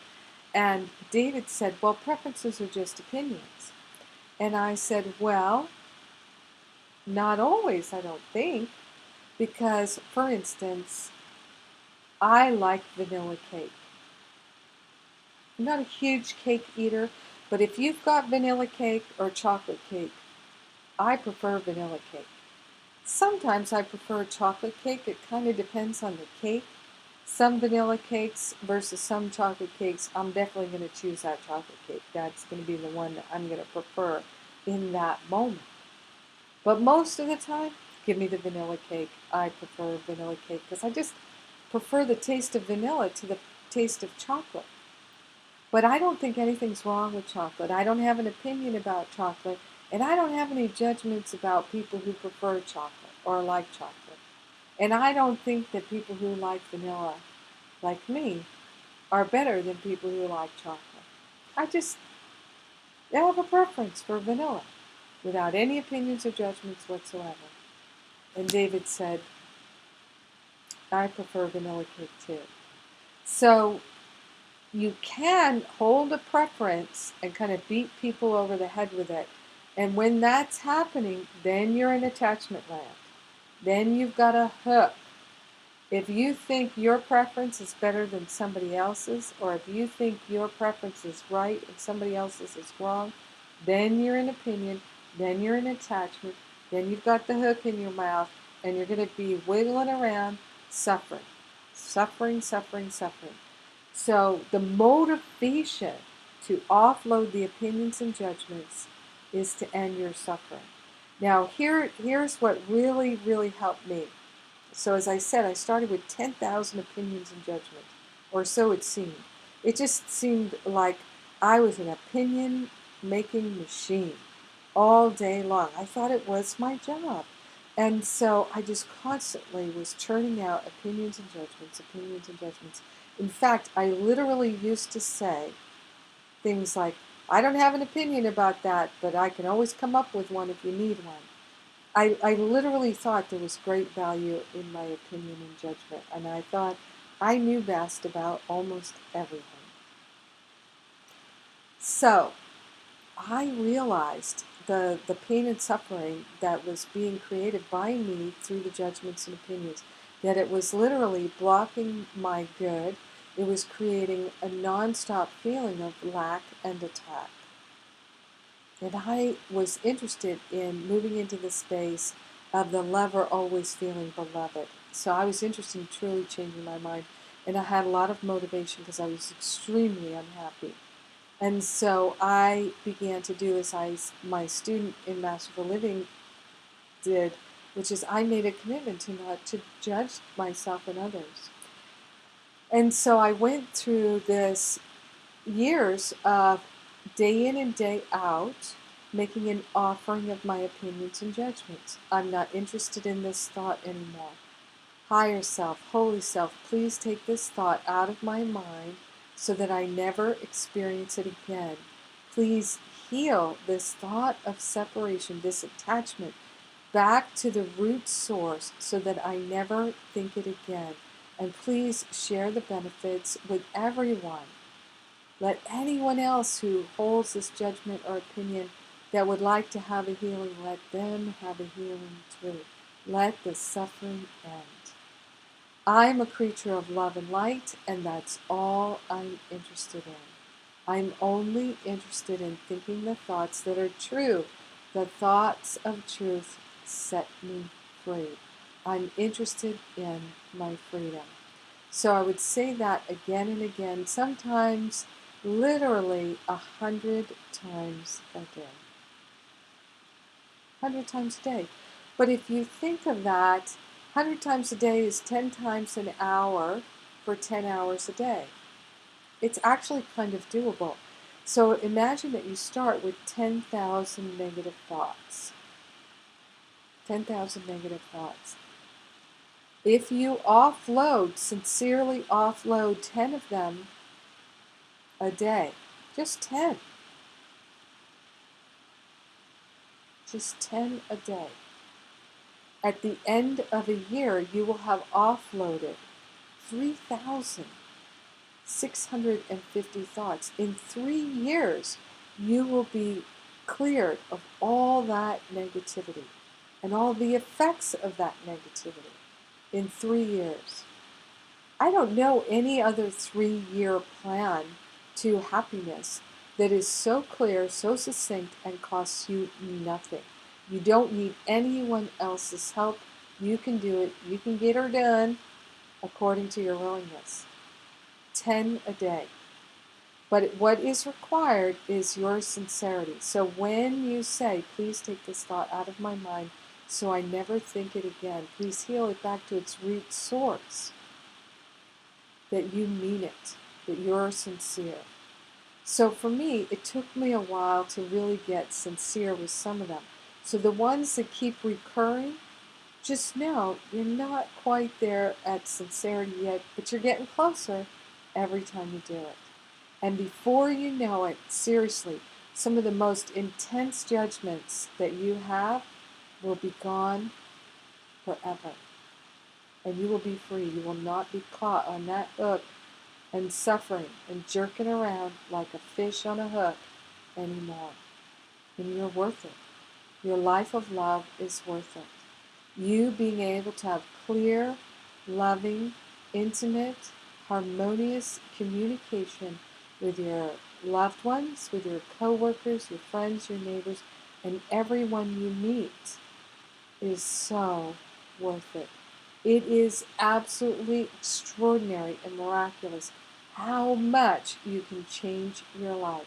And David said, well, preferences are just opinions. And I said, well, not always, I don't think, because, for instance, I like vanilla cake. I'm not a huge cake eater, but if you've got vanilla cake or chocolate cake, I prefer vanilla cake. Sometimes I prefer chocolate cake. It kind of depends on the cake. Some vanilla cakes versus some chocolate cakes, I'm definitely going to choose that chocolate cake. That's going to be the one that I'm going to prefer in that moment. But most of the time, give me the vanilla cake. I prefer vanilla cake because I just prefer the taste of vanilla to the taste of chocolate. But I don't think anything's wrong with chocolate. I don't have an opinion about chocolate, and I don't have any judgments about people who prefer chocolate or like chocolate. And I don't think that people who like vanilla, like me, are better than people who like chocolate. I just have a preference for vanilla without any opinions or judgments whatsoever. And David said, I prefer vanilla cake too. So you can hold a preference and kind of beat people over the head with it. And when that's happening, then you're in attachment land. Then you've got a hook. If you think your preference is better than somebody else's, or if you think your preference is right and somebody else's is wrong, then you're in opinion, then you're in attachment, then you've got the hook in your mouth, and you're going to be wiggling around, suffering. Suffering, suffering, suffering. So the motivation to offload the opinions and judgments is to end your suffering. Now here's what really, really helped me. So as I said, I started with 10,000 opinions and judgments, or so it seemed. It just seemed like I was an opinion-making machine all day long. I thought it was my job. And so I just constantly was churning out opinions and judgments, opinions and judgments. In fact, I literally used to say things like, I don't have an opinion about that, but I can always come up with one if you need one. I literally thought there was great value in my opinion and judgment, and I thought I knew best about almost everything. So I realized the pain and suffering that was being created by me through the judgments and opinions, that it was literally blocking my good. It was creating a nonstop feeling of lack and attack. And I was interested in moving into the space of the lover always feeling beloved. So I was interested in truly changing my mind. And I had a lot of motivation because I was extremely unhappy. And so I began to do as my student in Masterful Living did, which is I made a commitment to not to judge myself and others. And so I went through this years of day in and day out making an offering of my opinions and judgments. I'm not interested in this thought anymore. Higher self, holy self, please take this thought out of my mind so that I never experience it again. Please heal this thought of separation, this attachment, back to the root source so that I never think it again. And please share the benefits with everyone. Let anyone else who holds this judgment or opinion that would like to have a healing, let them have a healing too. Let the suffering end. I'm a creature of love and light, and that's all I'm interested in. I'm only interested in thinking the thoughts that are true. The thoughts of truth set me free. I'm interested in my freedom. So I would say that again and again, sometimes literally 100 times a day. 100 times a day. But if you think of that, 100 times a day is 10 times an hour for 10 hours a day. It's actually kind of doable. So imagine that you start with 10,000 negative thoughts. 10,000 negative thoughts. If you offload, sincerely offload 10 of them a day, just 10. Just 10 a day. At the end of a year, you will have offloaded 3,650 thoughts. In 3 years, you will be cleared of all that negativity and all the effects of that negativity in 3 years. I don't know any other 3-year plan to happiness that is so clear, so succinct, and costs you nothing. You don't need anyone else's help. You can do it. You can get her done according to your willingness. 10 a day. But what is required is your sincerity. So when you say, please take this thought out of my mind so I never think it again, please heal it back to its root source, that you mean it, that you're sincere. So for me, it took me a while to really get sincere with some of them. So the ones that keep recurring, just know you're not quite there at sincerity yet, but you're getting closer every time you do it. And before you know it, seriously, some of the most intense judgments that you have will be gone forever. And you will be free. You will not be caught on that hook and suffering and jerking around like a fish on a hook anymore. And you're worth it. Your life of love is worth it. You being able to have clear, loving, intimate, harmonious communication with your loved ones, with your coworkers, your friends, your neighbors, and everyone you meet is so worth it. It is absolutely extraordinary and miraculous how much you can change your life.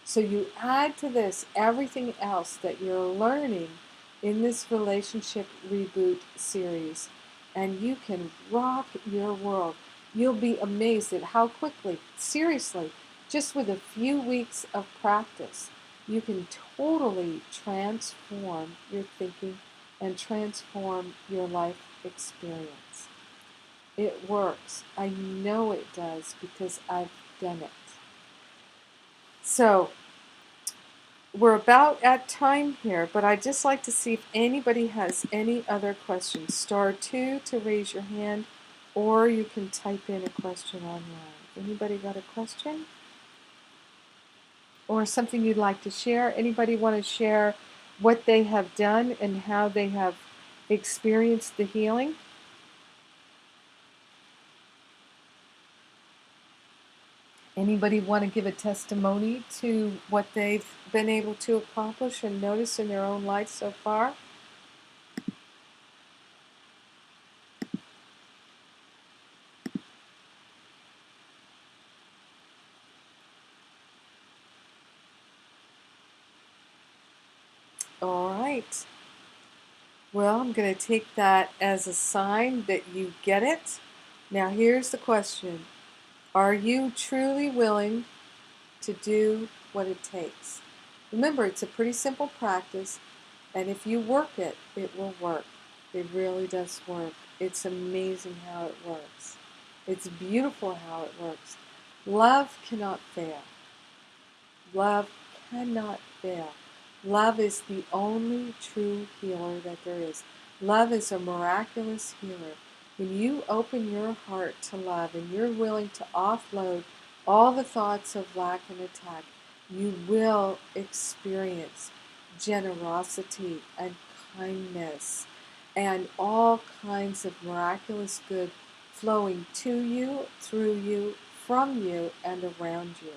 So you add to this everything else that you're learning in this relationship reboot series, and you can rock your world. You'll be amazed at how quickly, seriously, just with a few weeks of practice, you can totally transform your thinking and transform your life experience. It works. I know it does because I've done it. So, we're about at time here, but I'd just like to see if anybody has any other questions. *2 to raise your hand, or you can type in a question online. Anybody got a question? Or something you'd like to share? Anybody want to share what they have done and how they have experienced the healing? Anybody want to give a testimony to what they've been able to accomplish and notice in their own life so far? All right. Well, I'm going to take that as a sign that you get it. Now, here's the question. Are you truly willing to do what it takes. Remember, it's a pretty simple practice, and if you work it, it will work. It really does work. It's amazing how it works. It's beautiful how it works. Love cannot fail. Love cannot fail. Love is the only true healer that there is. Love is a miraculous healer. When you open your heart to love and you're willing to offload all the thoughts of lack and attack, you will experience generosity and kindness and all kinds of miraculous good flowing to you, through you, from you, and around you.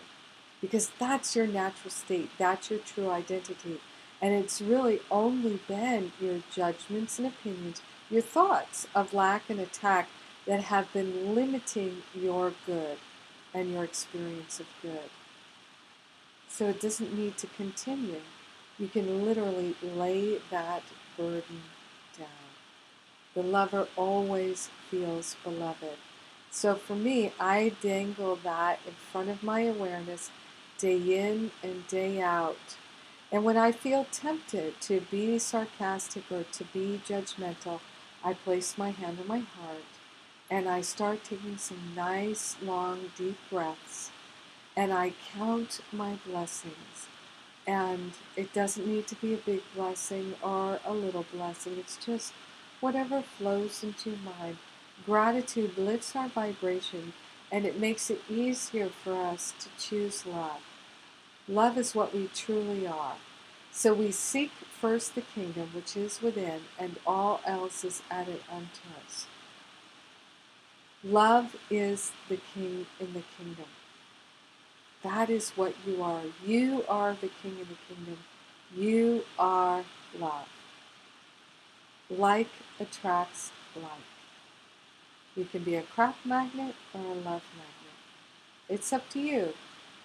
Because that's your natural state, that's your true identity. And it's really only been your judgments and opinions, your thoughts of lack and attack that have been limiting your good and your experience of good. So it doesn't need to continue. You can literally lay that burden down. The lover always feels beloved. So for me, I dangle that in front of my awareness day in and day out. And when I feel tempted to be sarcastic or to be judgmental, I place my hand on my heart and I start taking some nice, long, deep breaths. And I count my blessings. And it doesn't need to be a big blessing or a little blessing. It's just whatever flows into your mind. Gratitude lifts our vibration and it makes it easier for us to choose love. Love is what we truly are. So we seek first the kingdom which is within, and all else is added unto us. Love is the king in the kingdom. That is what you are. You are the king of the kingdom. You are love. Like attracts like. You can be a crap magnet or a love magnet. It's up to you.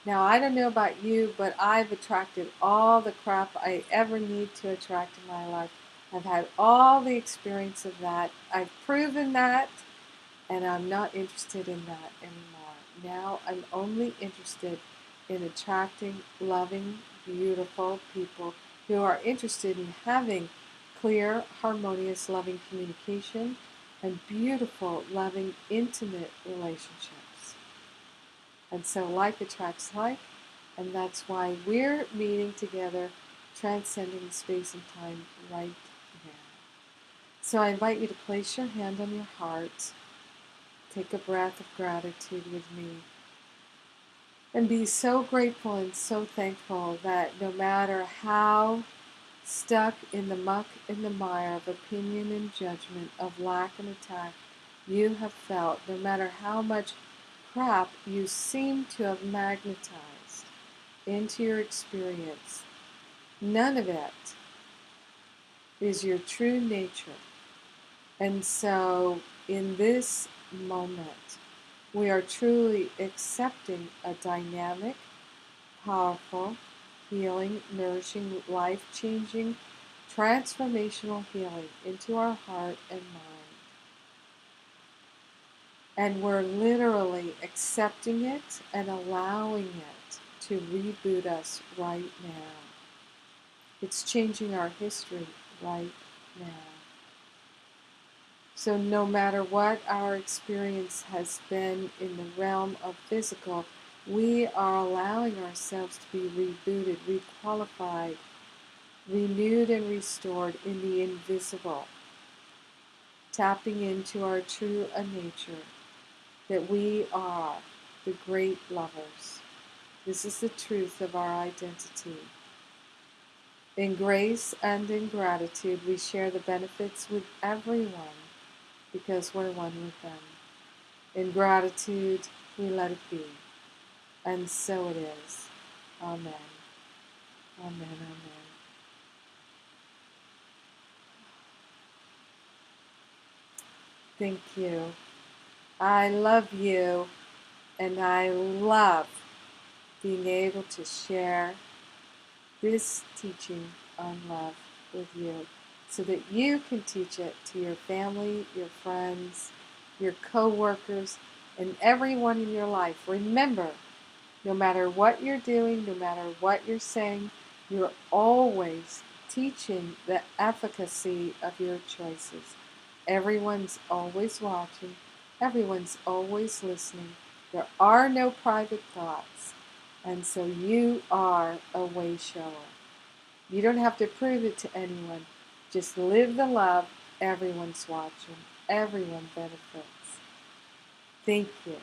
Now, I don't know about you, but I've attracted all the crap I ever need to attract in my life. I've had all the experience of that. I've proven that, and I'm not interested in that anymore. Now I'm only interested in attracting loving, beautiful people who are interested in having clear, harmonious, loving communication and beautiful, loving, intimate relationships. And so like attracts like, and that's why we're meeting together, transcending space and time right now. So I invite you to place your hand on your heart. Take a breath of gratitude with me. And be so grateful and so thankful that no matter how stuck in the muck and the mire of opinion and judgment, of lack and attack you have felt, no matter how much crap you seem to have magnetized into your experience, none of it is your true nature. And so in this moment, we are truly accepting a dynamic, powerful, healing, nourishing, life-changing, transformational healing into our heart and mind. And we're literally accepting it and allowing it to reboot us right now. It's changing our history right now. So no matter what our experience has been in the realm of physical, we are allowing ourselves to be rebooted, requalified, renewed and restored in the invisible, tapping into our true nature, that we are the great lovers. This is the truth of our identity. In grace and in gratitude, we share the benefits with everyone because we're one with them. In gratitude, we let it be. And so it is. Amen. Amen. Amen. Thank you. I love you, and I love being able to share this teaching on love with you so that you can teach it to your family, your friends, your co-workers, and everyone in your life. Remember, No matter what you're doing, no matter what you're saying, you're always teaching the efficacy of your choices. Everyone's always watching. Everyone's always listening. There are no private thoughts. And so you are a way shower. You don't have to prove it to anyone. Just live the love. Everyone's watching. Everyone benefits. Thank you.